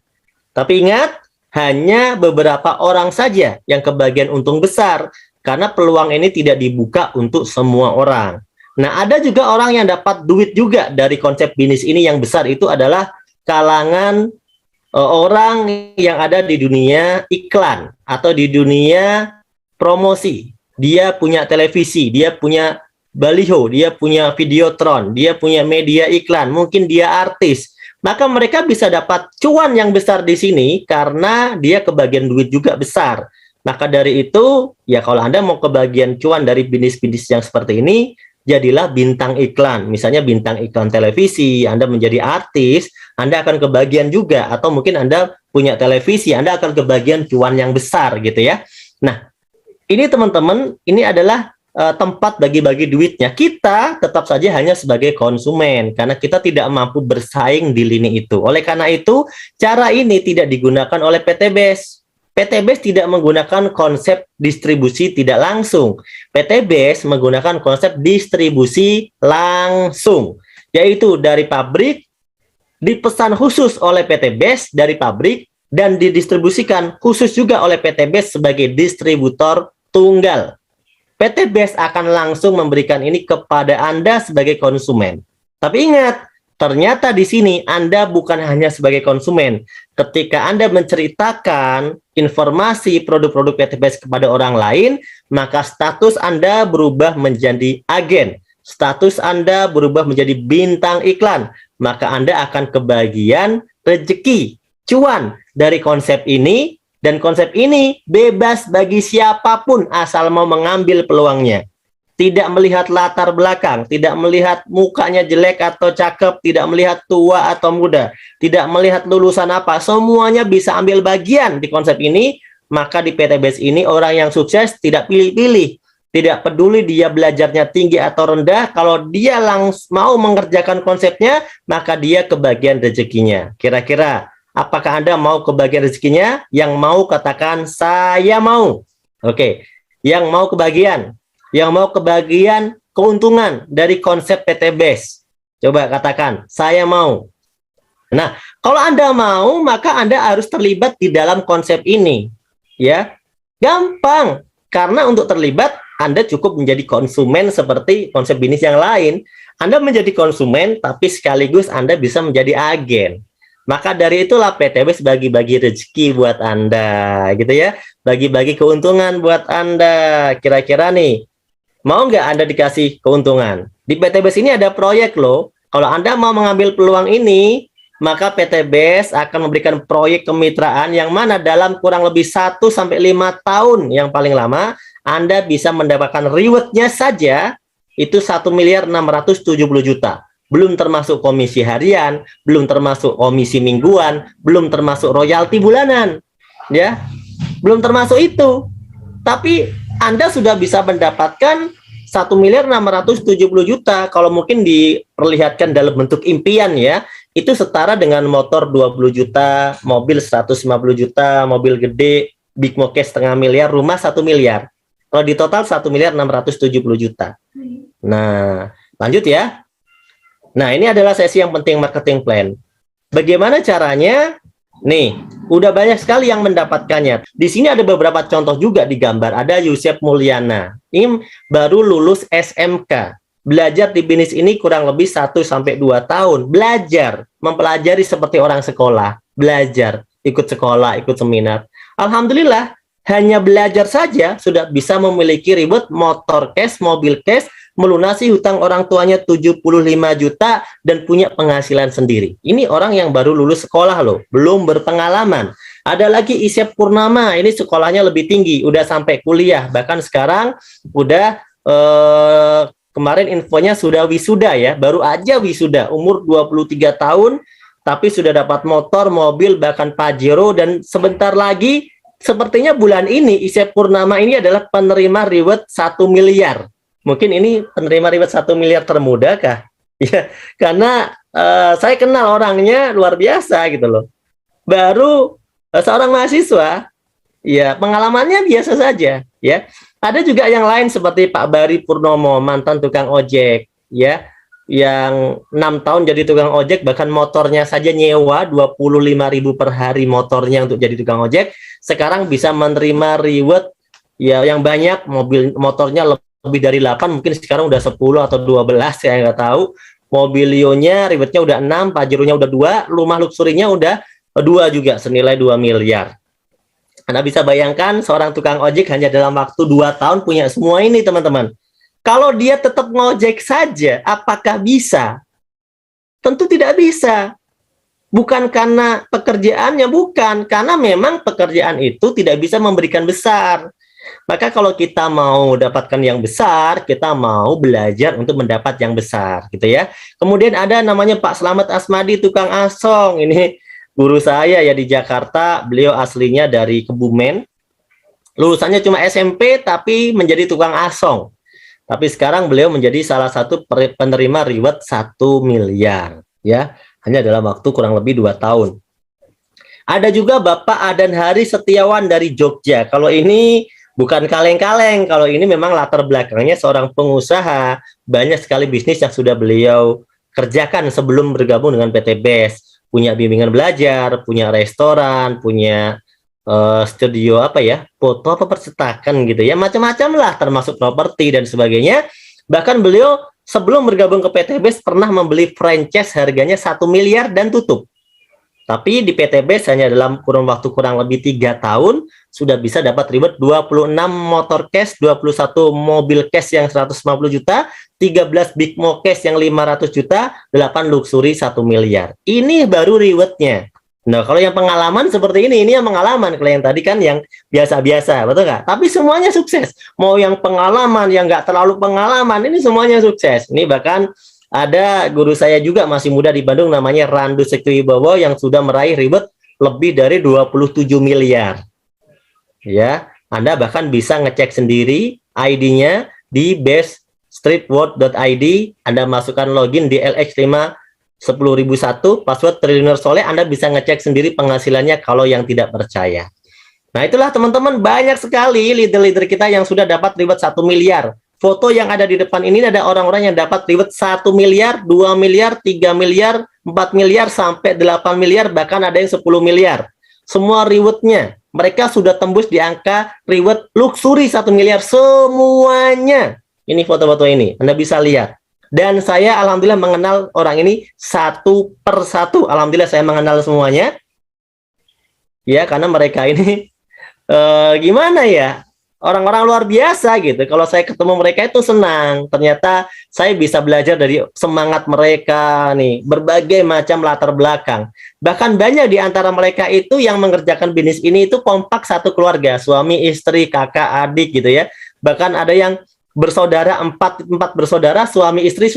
Tapi ingat, hanya beberapa orang saja yang kebagian untung besar, karena peluang ini tidak dibuka untuk semua orang. Nah, ada juga orang yang dapat duit juga dari konsep bisnis ini yang besar, itu adalah kalangan orang yang ada di dunia iklan atau di dunia promosi. Dia punya televisi, dia punya baliho, dia punya videotron, dia punya media iklan, mungkin dia artis. Maka mereka bisa dapat cuan yang besar di sini karena dia kebagian duit juga besar. Maka dari itu, ya kalau Anda mau kebagian cuan dari bisnis-bisnis yang seperti ini, jadilah bintang iklan. Misalnya bintang iklan televisi, Anda menjadi artis, Anda akan kebagian juga. Atau mungkin Anda punya televisi, Anda akan kebagian cuan yang besar gitu ya. Nah, ini teman-teman, ini adalah tempat bagi-bagi duitnya. Kita tetap saja hanya sebagai konsumen karena kita tidak mampu bersaing di lini itu. Oleh karena itu, cara ini tidak digunakan oleh PT BES. PT BES tidak menggunakan konsep distribusi tidak langsung. PT BES menggunakan konsep distribusi langsung, yaitu dari pabrik dipesan khusus oleh PT BES dari pabrik dan didistribusikan khusus juga oleh PT BES sebagai distributor tunggal. PT BES akan langsung memberikan ini kepada Anda sebagai konsumen. Tapi ingat, ternyata di sini Anda bukan hanya sebagai konsumen. Ketika Anda menceritakan informasi produk-produk PT BES kepada orang lain, maka status Anda berubah menjadi agen. Status Anda berubah menjadi bintang iklan. Maka Anda akan kebagian rezeki, cuan dari konsep ini Dan konsep ini bebas bagi siapapun asal mau mengambil peluangnya. Tidak melihat latar belakang, tidak melihat mukanya jelek atau cakep, tidak melihat tua atau muda, tidak melihat lulusan apa, semuanya bisa ambil bagian di konsep ini. Maka di PTBS ini orang yang sukses tidak pilih-pilih, tidak peduli dia belajarnya tinggi atau rendah, kalau dia langsung mau mengerjakan konsepnya, maka dia kebagian rezekinya. Kira-kira apakah Anda mau kebagian rezekinya? Yang mau katakan saya mau. Oke, yang mau kebagian. Yang mau kebagian keuntungan dari konsep PTBS. Coba katakan, saya mau. Nah, kalau Anda mau, maka Anda harus terlibat di dalam konsep ini. Ya, gampang. Karena untuk terlibat, Anda cukup menjadi konsumen seperti konsep bisnis yang lain. Anda menjadi konsumen, tapi sekaligus Anda bisa menjadi agen. Maka dari itulah PTBS bagi-bagi rezeki buat Anda, gitu ya. Bagi-bagi keuntungan buat Anda. Kira-kira nih, mau nggak Anda dikasih keuntungan? Di PTBS ini ada proyek loh. Kalau Anda mau mengambil peluang ini, maka PTBS akan memberikan proyek kemitraan yang mana dalam kurang lebih 1-5 tahun yang paling lama, Anda bisa mendapatkan reward-nya saja itu 1.670.000.000. Belum termasuk komisi harian, belum termasuk komisi mingguan, belum termasuk royalti bulanan. Ya, belum termasuk itu. Tapi Anda sudah bisa mendapatkan 1.670.000.000 kalau mungkin diperlihatkan dalam bentuk impian ya. Itu setara dengan motor 20 juta, mobil 150 juta, mobil gede, big mokes setengah miliar, rumah 1 miliar. Kalau di total 1.670.000.000. Nah, lanjut ya. Nah, ini adalah sesi yang penting marketing plan. Bagaimana caranya? Nih, udah banyak sekali yang mendapatkannya. Di sini ada beberapa contoh juga digambar. Ada Yusef Mulyana. Ini baru lulus SMK. Belajar di bisnis ini kurang lebih 1-2 tahun. Belajar, mempelajari seperti orang sekolah. Belajar, ikut sekolah, ikut seminar. Alhamdulillah, hanya belajar saja sudah bisa memiliki reward motor cash, mobil cash, melunasi hutang orang tuanya 75 juta dan punya penghasilan sendiri. Ini orang yang baru lulus sekolah loh, belum berpengalaman. Ada lagi Isyep Purnama, ini sekolahnya lebih tinggi, udah sampai kuliah, bahkan sekarang udah kemarin infonya sudah wisuda ya, baru aja wisuda, umur 23 tahun, tapi sudah dapat motor, mobil, bahkan Pajero, dan sebentar lagi, sepertinya bulan ini Isyep Purnama ini adalah penerima reward 1 miliar. Mungkin ini penerima reward 1 miliar termuda kah? Ya, karena saya kenal orangnya luar biasa gitu loh. Baru seorang mahasiswa, ya pengalamannya biasa saja. Ya, ada juga yang lain seperti Pak Bari Purnomo, mantan tukang ojek, ya, yang 6 tahun jadi tukang ojek, bahkan motornya saja nyewa 25.000 per hari motornya untuk jadi tukang ojek. Sekarang bisa menerima reward ya yang banyak, motornya lebih dari 8, mungkin sekarang udah 10 atau 12, saya nggak tahu. Mobilionya rewardnya udah 6, Pajeronya udah 2, rumah luxurinya udah 2 juga, senilai 2 miliar. Anda bisa bayangkan seorang tukang ojek hanya dalam waktu 2 tahun punya semua ini, teman-teman. Kalau dia tetap ngojek saja, apakah bisa? Tentu tidak bisa. Bukan karena pekerjaannya, bukan. Karena memang pekerjaan itu tidak bisa memberikan besar. Maka kalau kita mau dapatkan yang besar, kita mau belajar untuk mendapat yang besar, gitu ya. Kemudian ada namanya Pak Slamet Asmadi, tukang asong. Ini guru saya ya di Jakarta, beliau aslinya dari Kebumen. Lulusannya cuma SMP, tapi menjadi tukang asong. Tapi sekarang beliau menjadi salah satu penerima reward 1 miliar, ya. Hanya dalam waktu kurang lebih 2 tahun. Ada juga Bapak Adan Hari Setiawan dari Jogja. Kalau ini bukan kaleng-kaleng, kalau ini memang latar belakangnya seorang pengusaha, banyak sekali bisnis yang sudah beliau kerjakan sebelum bergabung dengan PTBS. Punya bimbingan belajar, punya restoran, punya studio apa ya, foto apa percetakan gitu ya, macam-macam lah, termasuk properti dan sebagainya. Bahkan beliau sebelum bergabung ke PTBS pernah membeli franchise harganya 1 miliar dan tutup. Tapi di PTBS hanya dalam kurun waktu kurang lebih 3 tahun sudah bisa dapat reward 26 motor cash, 21 mobil cash yang 150 juta, 13 big mo cash yang 500 juta, 8 luxury 1 miliar. Ini baru rewardnya. Nah, kalau yang pengalaman seperti ini yang pengalaman. Kalau yang tadi kan yang biasa-biasa, betul nggak? Tapi semuanya sukses. Mau yang pengalaman, yang nggak terlalu pengalaman, ini semuanya sukses. Ini bahkan ada guru saya juga masih muda di Bandung, namanya Randu Sektiwibowo, yang sudah meraih reward lebih dari 27 miliar. Ya, Anda bahkan bisa ngecek sendiri ID-nya di beststreetworld.id. Anda masukkan login di LX5 10.001 password Triliuner Soleh, Anda bisa ngecek sendiri penghasilannya kalau yang tidak percaya. Nah, itulah teman-teman, banyak sekali leader-leader kita yang sudah dapat reward 1 miliar. Foto yang ada di depan ini ada orang-orang yang dapat reward 1 miliar, 2 miliar, 3 miliar, 4 miliar, sampai 8 miliar, bahkan ada yang 10 miliar. Semua rewardnya, mereka sudah tembus di angka reward luxury 1 miliar semuanya. Ini foto-foto ini, Anda bisa lihat. Dan saya alhamdulillah mengenal orang ini satu persatu. Alhamdulillah saya mengenal semuanya. Ya, karena mereka ini gimana ya? Orang-orang luar biasa gitu. Kalau saya ketemu mereka itu senang. Ternyata saya bisa belajar dari semangat mereka nih, berbagai macam latar belakang. Bahkan banyak di antara mereka itu yang mengerjakan bisnis ini itu kompak satu keluarga, suami, istri, kakak, adik gitu ya. Bahkan ada yang bersaudara, empat bersaudara, suami istri,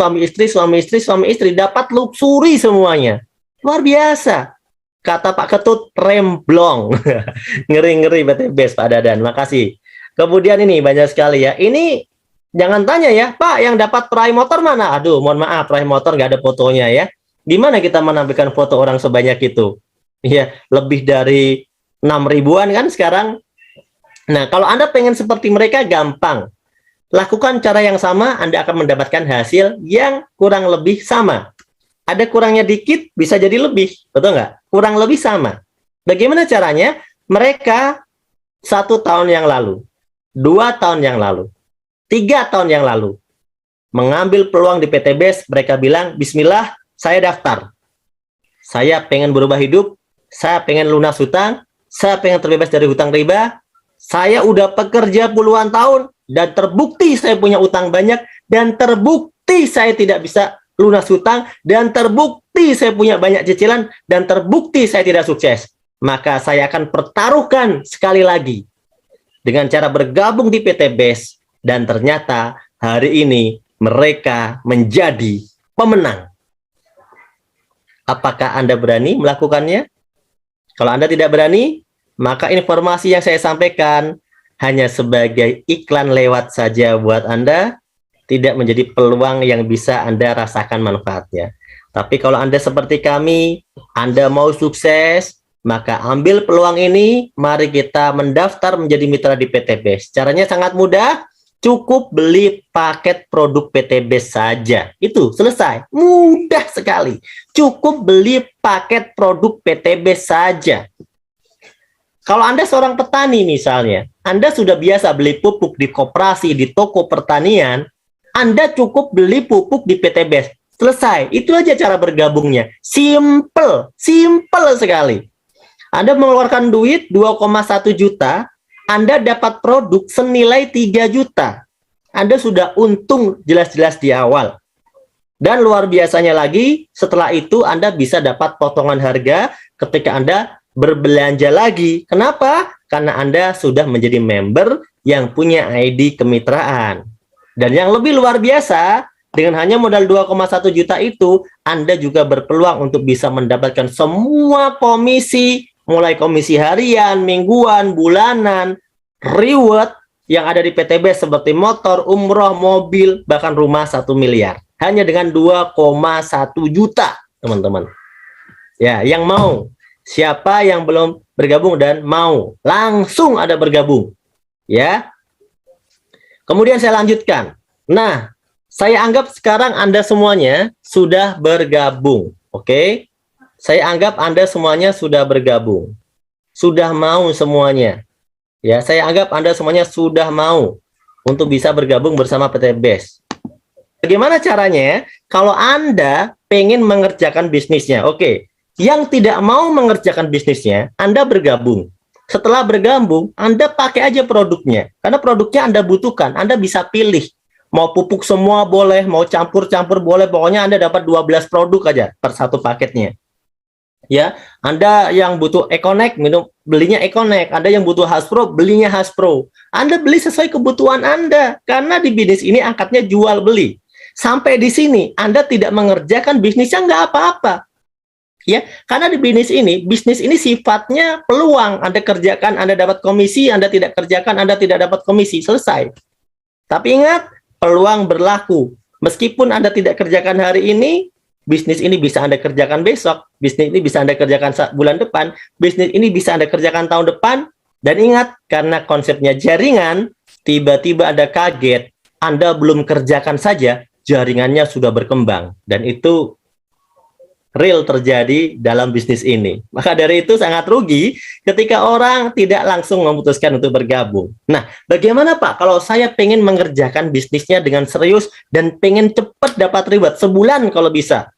dapat luxury semuanya. Luar biasa. Kata Pak Ketut, remblong. Ngeri-ngeri BTBes, Pak Dadan. Makasih. Kemudian ini banyak sekali ya. Ini jangan tanya ya, Pak, yang dapat peraih motor mana? Aduh, mohon maaf, peraih motor nggak ada fotonya ya. Gimana kita menampilkan foto orang sebanyak itu? Ya, lebih dari 6 ribuan kan sekarang. Nah, kalau Anda pengen seperti mereka, gampang. Lakukan cara yang sama, Anda akan mendapatkan hasil yang kurang lebih sama. Ada kurangnya dikit, bisa jadi lebih. Betul nggak? Kurang lebih sama. Bagaimana caranya? Mereka 1 tahun yang lalu, 2 tahun yang lalu, 3 tahun yang lalu, mengambil peluang di PTBes, mereka bilang, bismillah, saya daftar. Saya pengen berubah hidup, saya pengen lunas hutang, saya pengen terbebas dari hutang riba, saya udah pekerja puluhan tahun, dan terbukti saya punya utang banyak, dan terbukti saya tidak bisa lunas hutang, dan terbukti saya punya banyak cicilan, dan terbukti saya tidak sukses. Maka saya akan pertaruhkan sekali lagi dengan cara bergabung di PTBes, dan ternyata hari ini mereka menjadi pemenang. Apakah Anda berani melakukannya? Kalau Anda tidak berani, maka informasi yang saya sampaikan hanya sebagai iklan lewat saja buat Anda, tidak menjadi peluang yang bisa Anda rasakan manfaatnya. Tapi kalau Anda seperti kami, Anda mau sukses, maka ambil peluang ini, mari kita mendaftar menjadi mitra di PTBes. Caranya sangat mudah, cukup beli paket produk PTBes saja. Itu selesai, mudah sekali. Cukup beli paket produk PTBes saja. Kalau Anda seorang petani misalnya, Anda sudah biasa beli pupuk di koperasi, di toko pertanian, Anda cukup beli pupuk di PTBes. Selesai, itu aja cara bergabungnya. Simple sekali. Anda mengeluarkan duit 2,1 juta, Anda dapat produk senilai 3 juta. Anda sudah untung jelas-jelas di awal. Dan luar biasanya lagi, setelah itu Anda bisa dapat potongan harga ketika Anda berbelanja lagi. Kenapa? Karena Anda sudah menjadi member yang punya ID kemitraan. Dan yang lebih luar biasa, dengan hanya modal 2,1 juta itu, Anda juga berpeluang untuk bisa mendapatkan semua komisi, mulai komisi harian, mingguan, bulanan, reward yang ada di PTBes seperti motor, umroh, mobil, bahkan rumah 1 miliar. Hanya dengan 2,1 juta, teman-teman. Ya, yang mau. Siapa yang belum bergabung dan mau, langsung ada bergabung. Ya. Kemudian saya lanjutkan. Nah, saya anggap sekarang Anda semuanya sudah bergabung. Oke? Saya anggap Anda semuanya sudah bergabung. Sudah mau semuanya. Ya, saya anggap Anda semuanya sudah mau untuk bisa bergabung bersama PTBes. Bagaimana caranya? Kalau Anda pengen mengerjakan bisnisnya, oke. Yang tidak mau mengerjakan bisnisnya, Anda bergabung. Setelah bergabung, Anda pakai aja produknya. Karena produknya Anda butuhkan, Anda bisa pilih. Mau pupuk semua boleh, mau campur-campur boleh, pokoknya Anda dapat 12 produk aja per satu paketnya. Ya, Anda yang butuh Econek belinya Econek, Anda yang butuh Hasbro belinya Hasbro. Anda beli sesuai kebutuhan Anda, karena di bisnis ini angkatnya jual beli. Sampai di sini Anda tidak mengerjakan bisnisnya nggak apa-apa. Ya, karena di bisnis ini sifatnya peluang. Anda kerjakan, Anda dapat komisi, Anda tidak kerjakan, Anda tidak dapat komisi, selesai. Tapi ingat, peluang berlaku. Meskipun Anda tidak kerjakan hari ini, bisnis ini bisa Anda kerjakan besok, bisnis ini bisa Anda kerjakan bulan depan, bisnis ini bisa Anda kerjakan tahun depan. Dan ingat, karena konsepnya jaringan, tiba-tiba Anda kaget, Anda belum kerjakan saja, jaringannya sudah berkembang. Dan itu real terjadi dalam bisnis ini. Maka dari itu sangat rugi ketika orang tidak langsung memutuskan untuk bergabung. Nah, bagaimana Pak kalau saya pengen mengerjakan bisnisnya dengan serius dan pengen cepat dapat reward sebulan kalau bisa?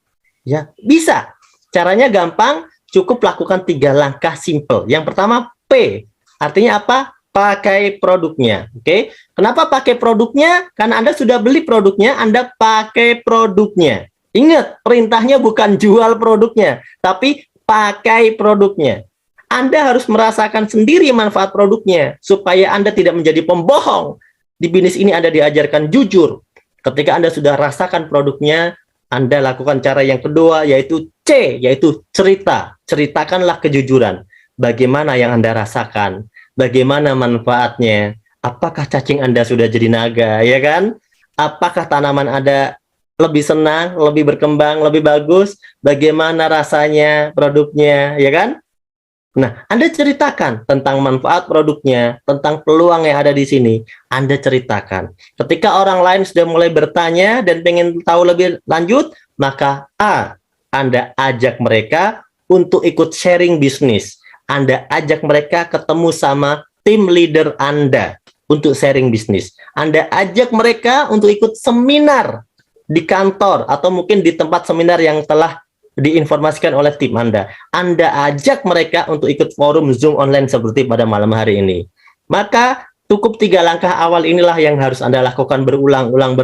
Ya, bisa. Caranya gampang, cukup lakukan 3 langkah simple. Yang pertama, P. Artinya apa? Pakai produknya. Oke. Kenapa pakai produknya? Karena Anda sudah beli produknya, Anda pakai produknya. Ingat, perintahnya bukan jual produknya, tapi pakai produknya. Anda harus merasakan sendiri manfaat produknya, supaya Anda tidak menjadi pembohong. Di bisnis ini Anda diajarkan jujur. Ketika Anda sudah rasakan produknya, Anda lakukan cara yang kedua, yaitu C, yaitu cerita. Ceritakanlah kejujuran. Bagaimana yang Anda rasakan? Bagaimana manfaatnya? Apakah cacing Anda sudah jadi naga, ya kan? Apakah tanaman Anda lebih senang, lebih berkembang, lebih bagus, bagaimana rasanya produknya, ya kan? Nah, Anda ceritakan tentang manfaat produknya, tentang peluang yang ada di sini. Anda ceritakan. Ketika orang lain sudah mulai bertanya dan pengen tahu lebih lanjut, maka A, Anda ajak mereka untuk ikut sharing bisnis. Anda ajak mereka ketemu sama tim leader Anda untuk sharing bisnis. Anda ajak mereka untuk ikut seminar di kantor atau mungkin di tempat seminar yang telah diinformasikan oleh tim Anda. Anda ajak mereka untuk ikut forum Zoom online seperti pada malam hari ini. Maka cukup 3 langkah awal inilah yang harus Anda lakukan berulang-ulang,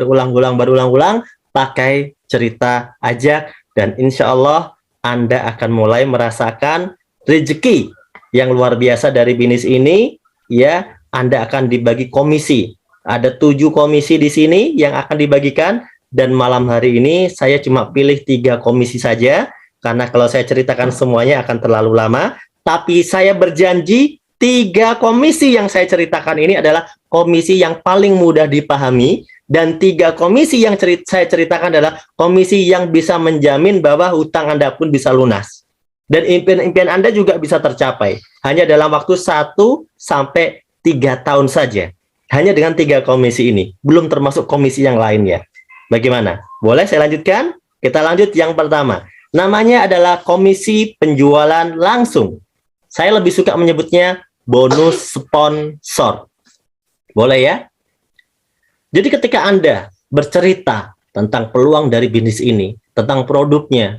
pakai cerita, ajak, dan insya Allah Anda akan mulai merasakan rezeki yang luar biasa dari bisnis ini. Ya, Anda akan dibagi komisi. Ada 7 komisi di sini yang akan dibagikan. Dan malam hari ini saya cuma pilih 3 komisi saja, karena kalau saya ceritakan semuanya akan terlalu lama. Tapi saya berjanji 3 komisi yang saya ceritakan ini adalah komisi yang paling mudah dipahami, dan 3 komisi yang saya ceritakan adalah komisi yang bisa menjamin bahwa hutang Anda pun bisa lunas. Dan impian-impian Anda juga bisa tercapai, hanya dalam waktu 1 sampai 3 tahun saja. Hanya dengan 3 komisi ini, belum termasuk komisi yang lainnya. Bagaimana? Boleh saya lanjutkan? Kita lanjut yang pertama. Namanya adalah komisi penjualan langsung. Saya lebih suka menyebutnya bonus sponsor. Boleh ya? Jadi ketika Anda bercerita tentang peluang dari bisnis ini, tentang produknya,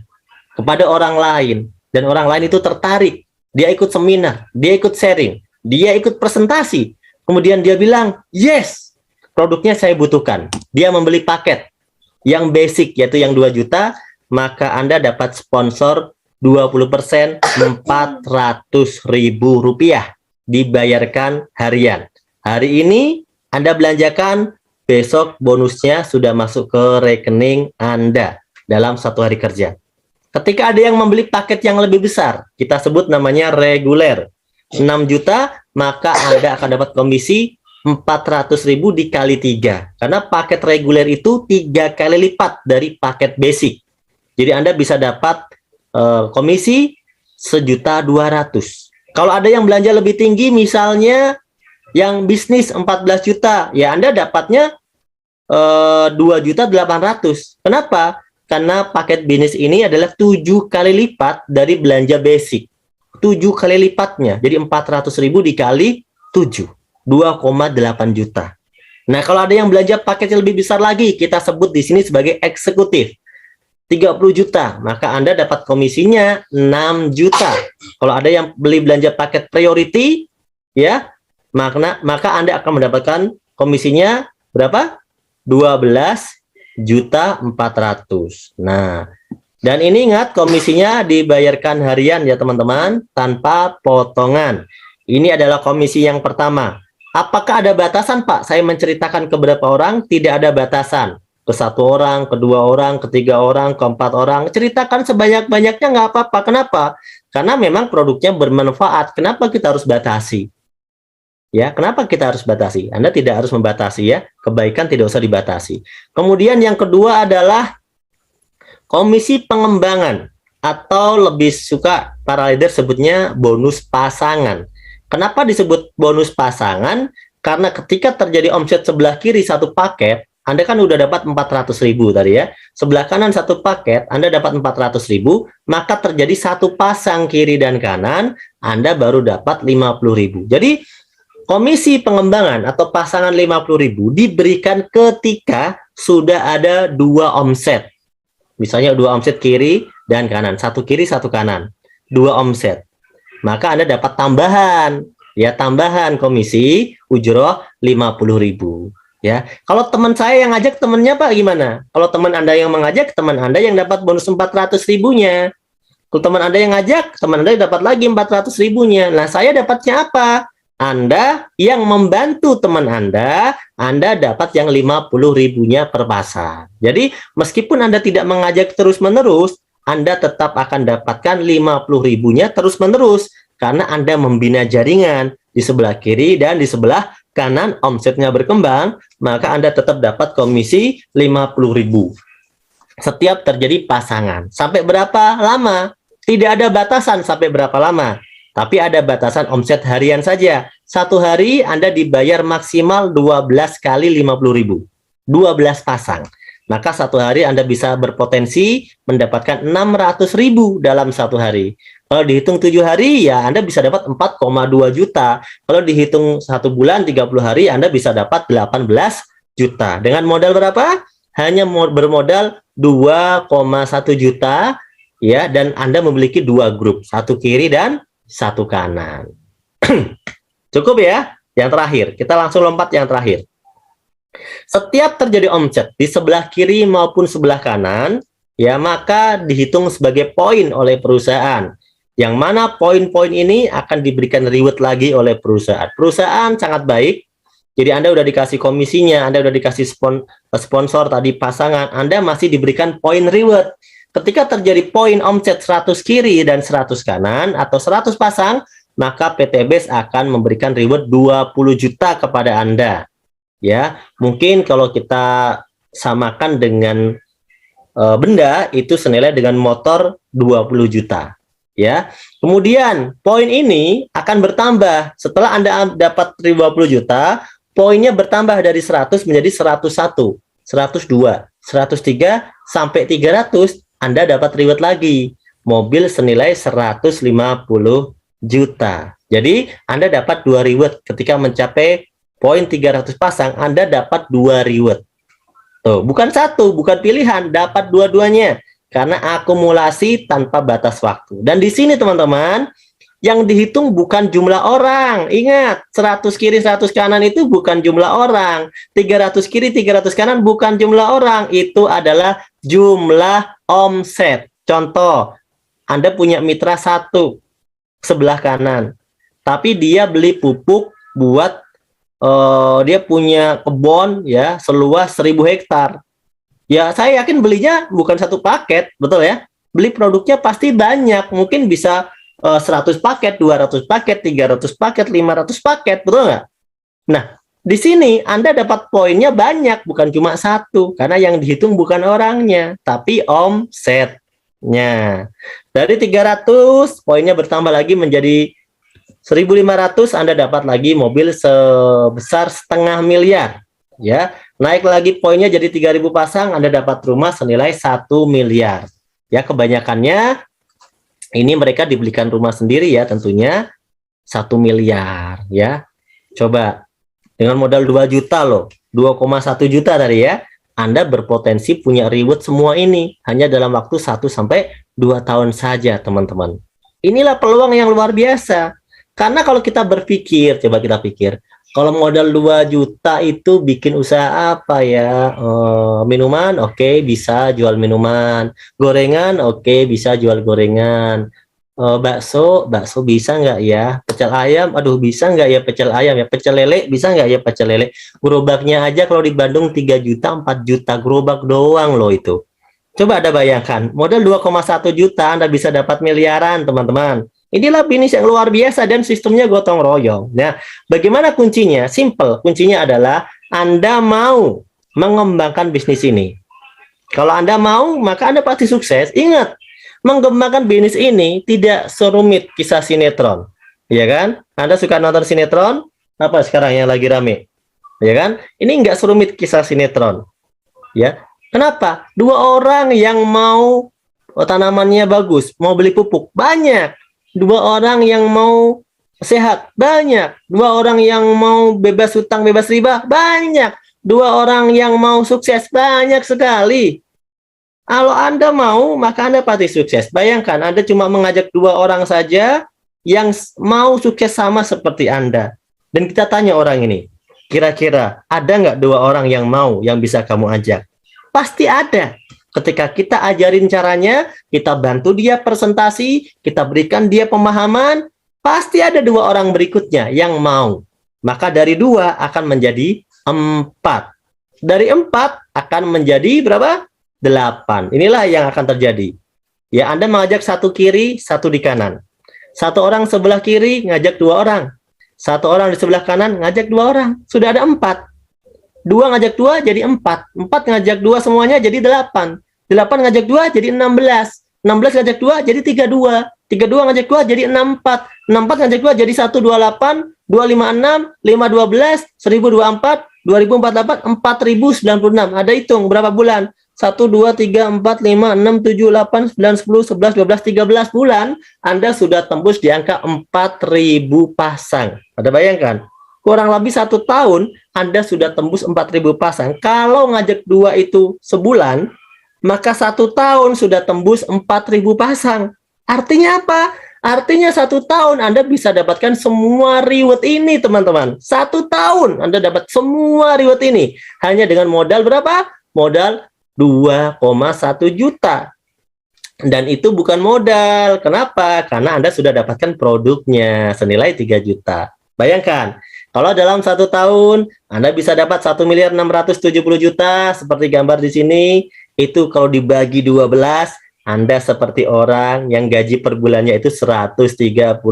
kepada orang lain, dan orang lain itu tertarik, dia ikut seminar, dia ikut sharing, dia ikut presentasi, kemudian dia bilang, yes, produknya saya butuhkan. Dia membeli paket yang basic, yaitu yang 2 juta, maka Anda dapat sponsor 20%, Rp400.000 dibayarkan harian. Hari ini Anda belanjakan, besok bonusnya sudah masuk ke rekening Anda dalam 1 hari kerja. Ketika ada yang membeli paket yang lebih besar, kita sebut namanya reguler, 6 juta, maka Anda akan dapat komisi 400.000 dikali 3, karena paket reguler itu 3 kali lipat dari paket basic. Jadi Anda bisa dapat komisi 1.200.000. Kalau ada yang belanja lebih tinggi, misalnya yang bisnis 14 juta, ya Anda dapatnya 2.800.000. Kenapa? Karena paket bisnis ini adalah 7 kali lipat dari belanja basic. 7 kali lipatnya, jadi 400.000 dikali 7. 2,8 juta. Nah, kalau ada yang belanja paket yang lebih besar lagi, kita sebut di sini sebagai eksekutif. 30 juta, maka Anda dapat komisinya 6 juta. Kalau ada yang beli belanja paket priority, ya, maka Anda akan mendapatkan komisinya berapa? 12.400.000. Nah, Dan ini ingat, komisinya dibayarkan harian ya teman-teman, tanpa potongan. Ini adalah komisi yang pertama. Apakah ada batasan, Pak? Saya menceritakan ke berapa orang? Tidak ada batasan. Ke 1 orang, ke 2 orang, ke 3 orang, ke 4 orang. Ceritakan sebanyak-banyaknya nggak apa-apa. Kenapa? Karena memang produknya bermanfaat. Kenapa kita harus batasi? Ya, kenapa kita harus batasi? Anda tidak harus membatasi ya. Kebaikan tidak usah dibatasi. Kemudian yang kedua adalah komisi pengembangan, atau lebih suka para leader sebutnya bonus pasangan. Kenapa disebut bonus pasangan? Karena ketika terjadi omset sebelah kiri satu paket, Anda kan udah dapat 400.000 tadi ya. Sebelah kanan satu paket, Anda dapat 400.000, maka terjadi satu pasang kiri dan kanan, Anda baru dapat 50.000. Jadi komisi pengembangan atau pasangan 50.000 diberikan ketika sudah ada 2 omset. Misalnya 2 omset kiri dan kanan, 1 kiri 1 kanan, 2 omset. Maka Anda dapat tambahan, ya, tambahan komisi ujroh 50.000. Ya, kalau teman saya yang ngajak, temennya Pak gimana? Kalau teman Anda yang mengajak, teman Anda yang dapat bonus 400.000-nya. Kalau teman Anda yang ngajak, teman Anda dapat lagi 400.000-nya. Nah, saya dapatnya apa? Anda yang membantu teman Anda dapat yang 50.000-nya per pasang. Jadi, meskipun Anda tidak mengajak terus-menerus, Anda tetap akan dapatkan 50.000-nya terus-menerus. Karena Anda membina jaringan di sebelah kiri dan di sebelah kanan, omsetnya berkembang, maka Anda tetap dapat komisi 50.000. Setiap terjadi pasangan. Sampai berapa lama? Tidak ada batasan sampai berapa lama. Tapi ada batasan omset harian saja. 1 hari Anda dibayar maksimal 12 kali 50.000. 12 pasang. Maka 1 hari Anda bisa berpotensi mendapatkan 600.000 dalam 1 hari. Kalau dihitung 7 hari, ya Anda bisa dapat 4,2 juta. Kalau dihitung 1 bulan, 30 hari, Anda bisa dapat 18 juta. Dengan modal berapa? Hanya bermodal 2,1 juta, ya, dan Anda memiliki 2 grup, 1 kiri dan 1 kanan. Cukup ya? Yang terakhir, kita langsung lompat yang terakhir. Setiap terjadi omset di sebelah kiri maupun sebelah kanan, ya, maka dihitung sebagai poin oleh perusahaan. Yang mana poin-poin ini akan diberikan reward lagi oleh perusahaan. Perusahaan sangat baik. Jadi Anda udah dikasih komisinya, Anda udah dikasih sponsor tadi pasangan, Anda masih diberikan poin reward. Ketika terjadi poin omset 100 kiri dan 100 kanan atau 100 pasang, maka PT BES akan memberikan reward 20 juta kepada Anda. Ya, mungkin kalau kita samakan dengan benda, itu senilai dengan motor 20 juta. Ya, kemudian poin ini akan bertambah. Setelah Anda dapat 20 juta, poinnya bertambah dari 100 menjadi 101, 102, 103 sampai 300. Anda dapat reward lagi, mobil senilai 150 juta. Jadi Anda dapat 2 reward. Ketika mencapai poin 300 pasang, Anda dapat 2 reward. Tuh, bukan 1, bukan pilihan, dapat dua-duanya. Karena akumulasi tanpa batas waktu. Dan di sini teman-teman, yang dihitung bukan jumlah orang. Ingat, 100 kiri 100 kanan itu bukan jumlah orang. 300 kiri 300 kanan bukan jumlah orang. Itu adalah jumlah omset. Contoh, Anda punya mitra 1 sebelah kanan, tapi dia beli pupuk buat dia punya kebun ya seluas 1.000 hektar. Ya, saya yakin belinya bukan 1 paket, betul ya? Beli produknya pasti banyak, mungkin bisa 100 paket, 200 paket, 300 paket, 500 paket, betul nggak? Nah, di sini Anda dapat poinnya banyak, bukan cuma 1, karena yang dihitung bukan orangnya, tapi omsetnya. Dari 300, poinnya bertambah lagi menjadi 1.500, Anda dapat lagi mobil sebesar 0,5 miliar. Ya, naik lagi poinnya jadi 3.000 pasang, Anda dapat rumah senilai 1 miliar. Ya, kebanyakannya ini mereka dibelikan rumah sendiri ya, tentunya 1 miliar ya. Coba dengan modal 2 juta loh, 2,1 juta tadi ya, Anda berpotensi punya reward semua ini hanya dalam waktu 1 sampai 2 tahun saja, teman-teman. Inilah peluang yang luar biasa. Karena kalau kita berpikir, coba kita pikir, Kalau modal 2 juta itu bikin usaha apa ya? Minuman, oke, bisa jual minuman. Gorengan, oke, bisa jual gorengan. Bakso bisa nggak ya? Pecel ayam, aduh bisa nggak ya pecel ayam ya? Pecel lele, bisa nggak ya pecel lele? Gerobaknya aja kalau di Bandung 3 juta, 4 juta, gerobak doang loh itu. Coba Anda bayangkan, modal 2,1 juta Anda bisa dapat miliaran, teman-teman. Inilah bisnis yang luar biasa dan sistemnya gotong royong. Nah, bagaimana kuncinya? Simple. Kuncinya adalah Anda mau mengembangkan bisnis ini. Kalau Anda mau, maka Anda pasti sukses. Ingat, mengembangkan bisnis ini tidak serumit kisah sinetron. Ya kan? Anda suka nonton sinetron? Apa sekarang yang lagi rame? Ya kan? Ini nggak serumit kisah sinetron. Ya, kenapa? Dua orang yang mau tanamannya bagus, mau beli pupuk, banyak. Dua orang yang mau sehat, banyak. Dua orang yang mau bebas hutang, bebas riba, banyak. Dua orang yang mau sukses, banyak sekali. Kalau Anda mau, maka Anda pasti sukses. Bayangkan, Anda cuma mengajak dua orang saja yang mau sukses sama seperti Anda. Dan kita tanya orang ini, kira-kira ada nggak dua orang yang mau yang bisa kamu ajak? Pasti ada. Ketika kita ajarin caranya, kita bantu dia presentasi, kita berikan dia pemahaman, pasti ada dua orang berikutnya yang mau. Maka dari dua akan menjadi 4. Dari 4 akan menjadi berapa? 8. Inilah yang akan terjadi. Ya, Anda mengajak satu kiri, satu di kanan. Satu orang sebelah kiri ngajak dua orang. Satu orang di sebelah kanan ngajak dua orang. Sudah ada 4. 2 ngajak 2 jadi 4. 4 ngajak 2 semuanya jadi 8. 8 ngajak 2 jadi 16. 16 ngajak 2 jadi 32. 32 ngajak 2 jadi 64. 64 ngajak 2 jadi 128. 256. 512. 1024. 2048. 4096. Ada hitung berapa bulan? 1, 2, 3, 4, 5, 6, 7, 8, 9, 10, 11, 12, 13 bulan. Anda sudah tembus di angka 4.000 pasang. Ada bayangkan? Kurang lebih 1 tahun Anda sudah tembus 4.000 pasang. Kalau ngajak 2 itu sebulan, maka 1 tahun sudah tembus 4.000 pasang. Artinya apa? Artinya 1 tahun Anda bisa dapatkan semua reward ini, teman-teman. 1 tahun Anda dapat semua reward ini hanya dengan modal berapa? Modal 2,1 juta. Dan itu bukan modal. Kenapa? Karena Anda sudah dapatkan produknya senilai 3 juta. Bayangkan, kalau dalam 1 tahun Anda bisa dapat 1.670.000.000 seperti gambar di sini, itu kalau dibagi 12, Anda seperti orang yang gaji per bulannya itu 139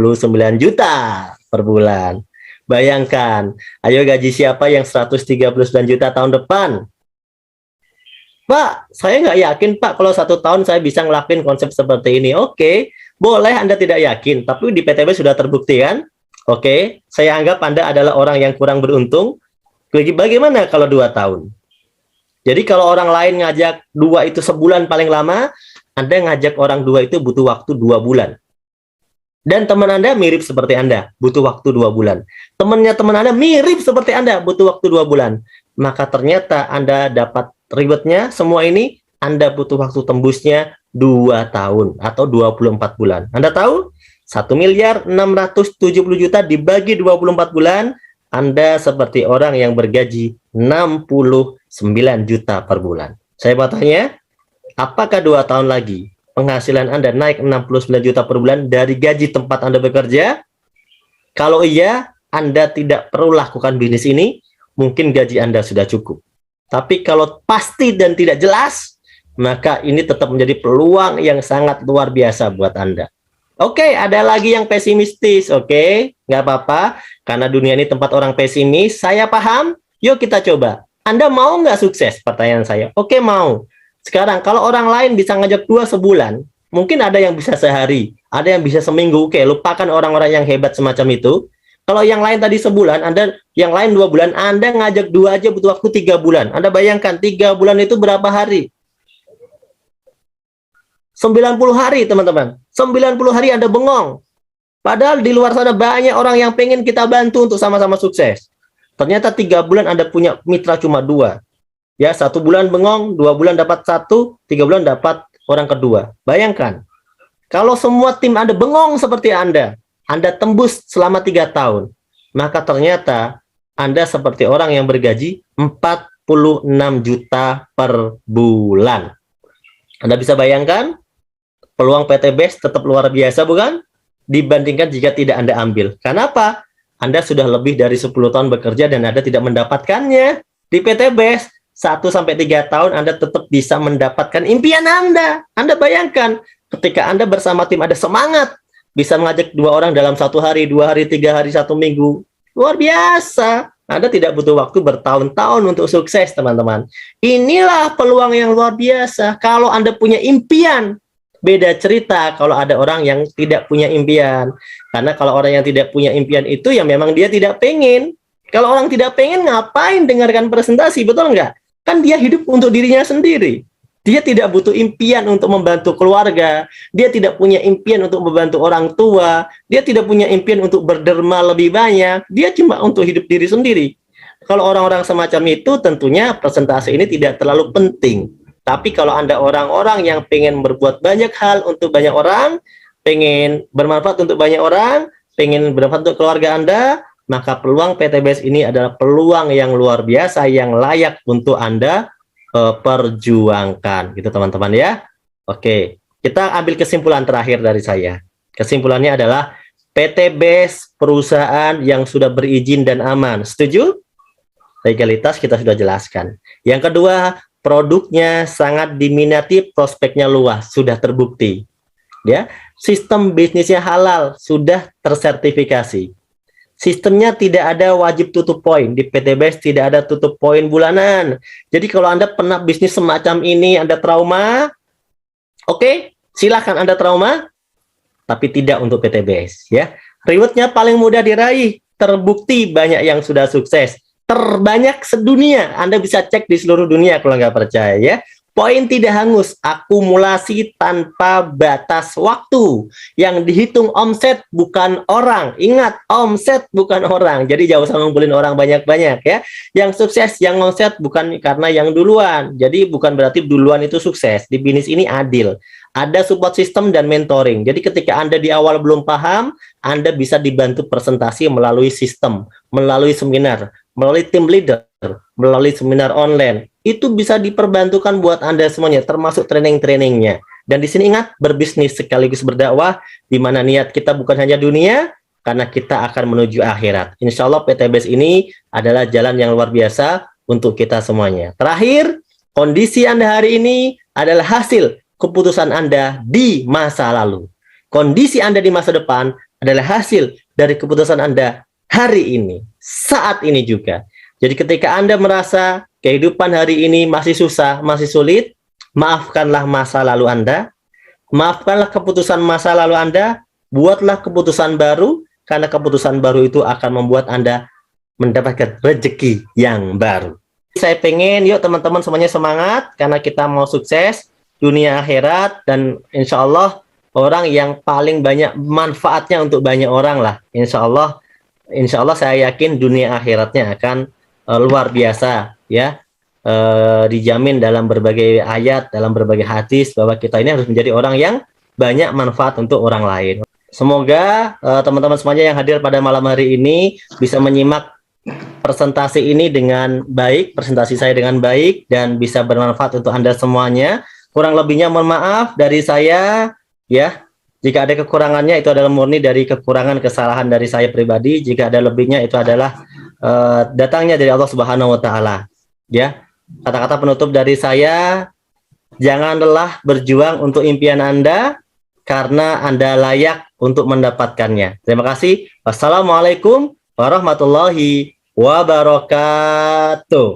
juta per bulan. Bayangkan, ayo gaji siapa yang 139 juta tahun depan? Pak, saya nggak yakin Pak kalau 1 tahun saya bisa ngelakuin konsep seperti ini. Oke, boleh Anda tidak yakin, tapi di PTB sudah terbukti kan? Oke, saya anggap Anda adalah orang yang kurang beruntung. Bagaimana kalau 2 tahun? Jadi kalau orang lain ngajak 2 itu sebulan paling lama, Anda ngajak orang 2 itu butuh waktu 2 bulan. Dan teman Anda mirip seperti Anda, butuh waktu 2 bulan. Temannya teman Anda mirip seperti Anda, butuh waktu 2 bulan. Maka ternyata Anda dapat rewardnya semua ini, Anda butuh waktu tembusnya 2 tahun atau 24 bulan. Anda tahu? 1.670.000.000 dibagi 24 bulan, Anda seperti orang yang bergaji 69 juta per bulan. Saya mau tanya, apakah 2 tahun lagi penghasilan Anda naik 69 juta per bulan dari gaji tempat Anda bekerja? Kalau iya, Anda tidak perlu lakukan bisnis ini, mungkin gaji Anda sudah cukup. Tapi kalau pasti dan tidak jelas, maka ini tetap menjadi peluang yang sangat luar biasa buat Anda. Oke, ada lagi yang pesimistis, oke? Nggak apa-apa, karena dunia ini tempat orang pesimis, saya paham. Yuk kita coba. Anda mau nggak sukses? Pertanyaan saya. Oke, mau. Sekarang, kalau orang lain bisa ngajak 2 sebulan, mungkin ada yang bisa sehari, ada yang bisa seminggu. Oke, lupakan orang-orang yang hebat semacam itu. Kalau yang lain tadi sebulan, Anda yang lain 2 bulan, Anda ngajak 2 aja butuh waktu 3 bulan. Anda bayangkan 3 bulan itu berapa hari? 90 hari, teman-teman. 90 hari Anda bengong. Padahal di luar sana banyak orang yang pengen kita bantu untuk sama-sama sukses. Ternyata 3 bulan Anda punya mitra cuma 2. Ya, 1 bulan bengong, 2 bulan dapat 1, 3 bulan dapat orang kedua. Bayangkan, kalau semua tim Anda bengong seperti Anda tembus selama 3 tahun, maka ternyata Anda seperti orang yang bergaji 46 juta per bulan. Anda bisa bayangkan peluang PTBS tetap luar biasa bukan? Dibandingkan jika tidak Anda ambil. Kenapa? Anda sudah lebih dari 10 tahun bekerja dan Anda tidak mendapatkannya. Di PTBS 1-3 tahun Anda tetap bisa mendapatkan impian Anda. Anda bayangkan ketika Anda bersama tim ada semangat, bisa mengajak 2 orang dalam 1 hari, 2 hari, 3 hari, 1 minggu. Luar biasa. Anda tidak butuh waktu bertahun-tahun untuk sukses, teman-teman. Inilah peluang yang luar biasa. Kalau Anda punya impian, beda cerita kalau ada orang yang tidak punya impian. Karena kalau orang yang tidak punya impian itu ya memang dia tidak pengen. Kalau orang tidak pengen, ngapain dengarkan presentasi, betul nggak? Kan dia hidup untuk dirinya sendiri. Dia tidak butuh impian untuk membantu keluarga. Dia tidak punya impian untuk membantu orang tua. Dia tidak punya impian untuk berderma lebih banyak. Dia cuma untuk hidup diri sendiri. Kalau orang-orang semacam itu, tentunya presentasi ini tidak terlalu penting. Tapi kalau Anda orang-orang yang pengen berbuat banyak hal untuk banyak orang, pengen bermanfaat untuk banyak orang, pengen bermanfaat untuk keluarga Anda, maka peluang PTBS ini adalah peluang yang luar biasa, yang layak untuk Anda perjuangkan. Gitu teman-teman ya. Oke, kita ambil kesimpulan terakhir dari saya. Kesimpulannya adalah PTBS perusahaan yang sudah berizin dan aman. Setuju? Legalitas kita sudah jelaskan. Yang kedua, produknya sangat diminati, prospeknya luas, sudah terbukti. Ya, sistem bisnisnya halal, sudah tersertifikasi. Sistemnya tidak ada wajib tutup poin. Di PTBS tidak ada tutup poin bulanan. Jadi kalau Anda pernah bisnis semacam ini, Anda trauma, oke, silakan Anda trauma, tapi tidak untuk PTBS. Ya, rewardnya paling mudah diraih, terbukti banyak yang sudah sukses. Terbanyak sedunia. Anda bisa cek di seluruh dunia kalau nggak percaya ya. Poin tidak hangus, akumulasi tanpa batas waktu. Yang dihitung omset bukan orang. Ingat, omset bukan orang. Jadi jauh usah ngumpulin orang banyak-banyak ya. Yang sukses, yang omset bukan karena yang duluan. Jadi bukan berarti duluan itu sukses. Di bisnis ini adil. Ada support system dan mentoring. Jadi ketika Anda di awal belum paham, Anda bisa dibantu presentasi melalui sistem, melalui seminar, melalui tim leader, melalui seminar online. Itu bisa diperbantukan buat Anda semuanya, termasuk training-trainingnya. Dan di sini ingat, berbisnis sekaligus berdakwah, di mana niat kita bukan hanya dunia, karena kita akan menuju akhirat. Insya Allah PTBS ini adalah jalan yang luar biasa untuk kita semuanya. Terakhir, kondisi Anda hari ini adalah hasil keputusan Anda di masa lalu. Kondisi Anda di masa depan adalah hasil dari keputusan Anda hari ini, saat ini juga. Jadi ketika Anda merasa kehidupan hari ini masih susah, masih sulit, maafkanlah masa lalu Anda, maafkanlah keputusan masa lalu Anda, buatlah keputusan baru, karena keputusan baru itu akan membuat Anda mendapatkan rezeki yang baru. Saya pengen, yuk teman-teman semuanya semangat, karena kita mau sukses, dunia akhirat, dan insya Allah orang yang paling banyak manfaatnya untuk banyak orang lah. Insya Allah saya yakin dunia akhiratnya akan luar biasa ya. Dijamin dalam berbagai ayat, dalam berbagai hadis bahwa kita ini harus menjadi orang yang banyak manfaat untuk orang lain. Semoga teman-teman semuanya yang hadir pada malam hari ini bisa menyimak presentasi ini dengan baik, presentasi saya dengan baik, dan bisa bermanfaat untuk Anda semuanya. Kurang lebihnya mohon maaf dari saya ya. Jika ada kekurangannya itu adalah murni dari kekurangan kesalahan dari saya pribadi. Jika ada lebihnya itu adalah datangnya dari Allah Subhanahu wa taala. Ya. Kata-kata penutup dari saya, jangan lelah berjuang untuk impian Anda karena Anda layak untuk mendapatkannya. Terima kasih. Wassalamualaikum warahmatullahi wabarakatuh.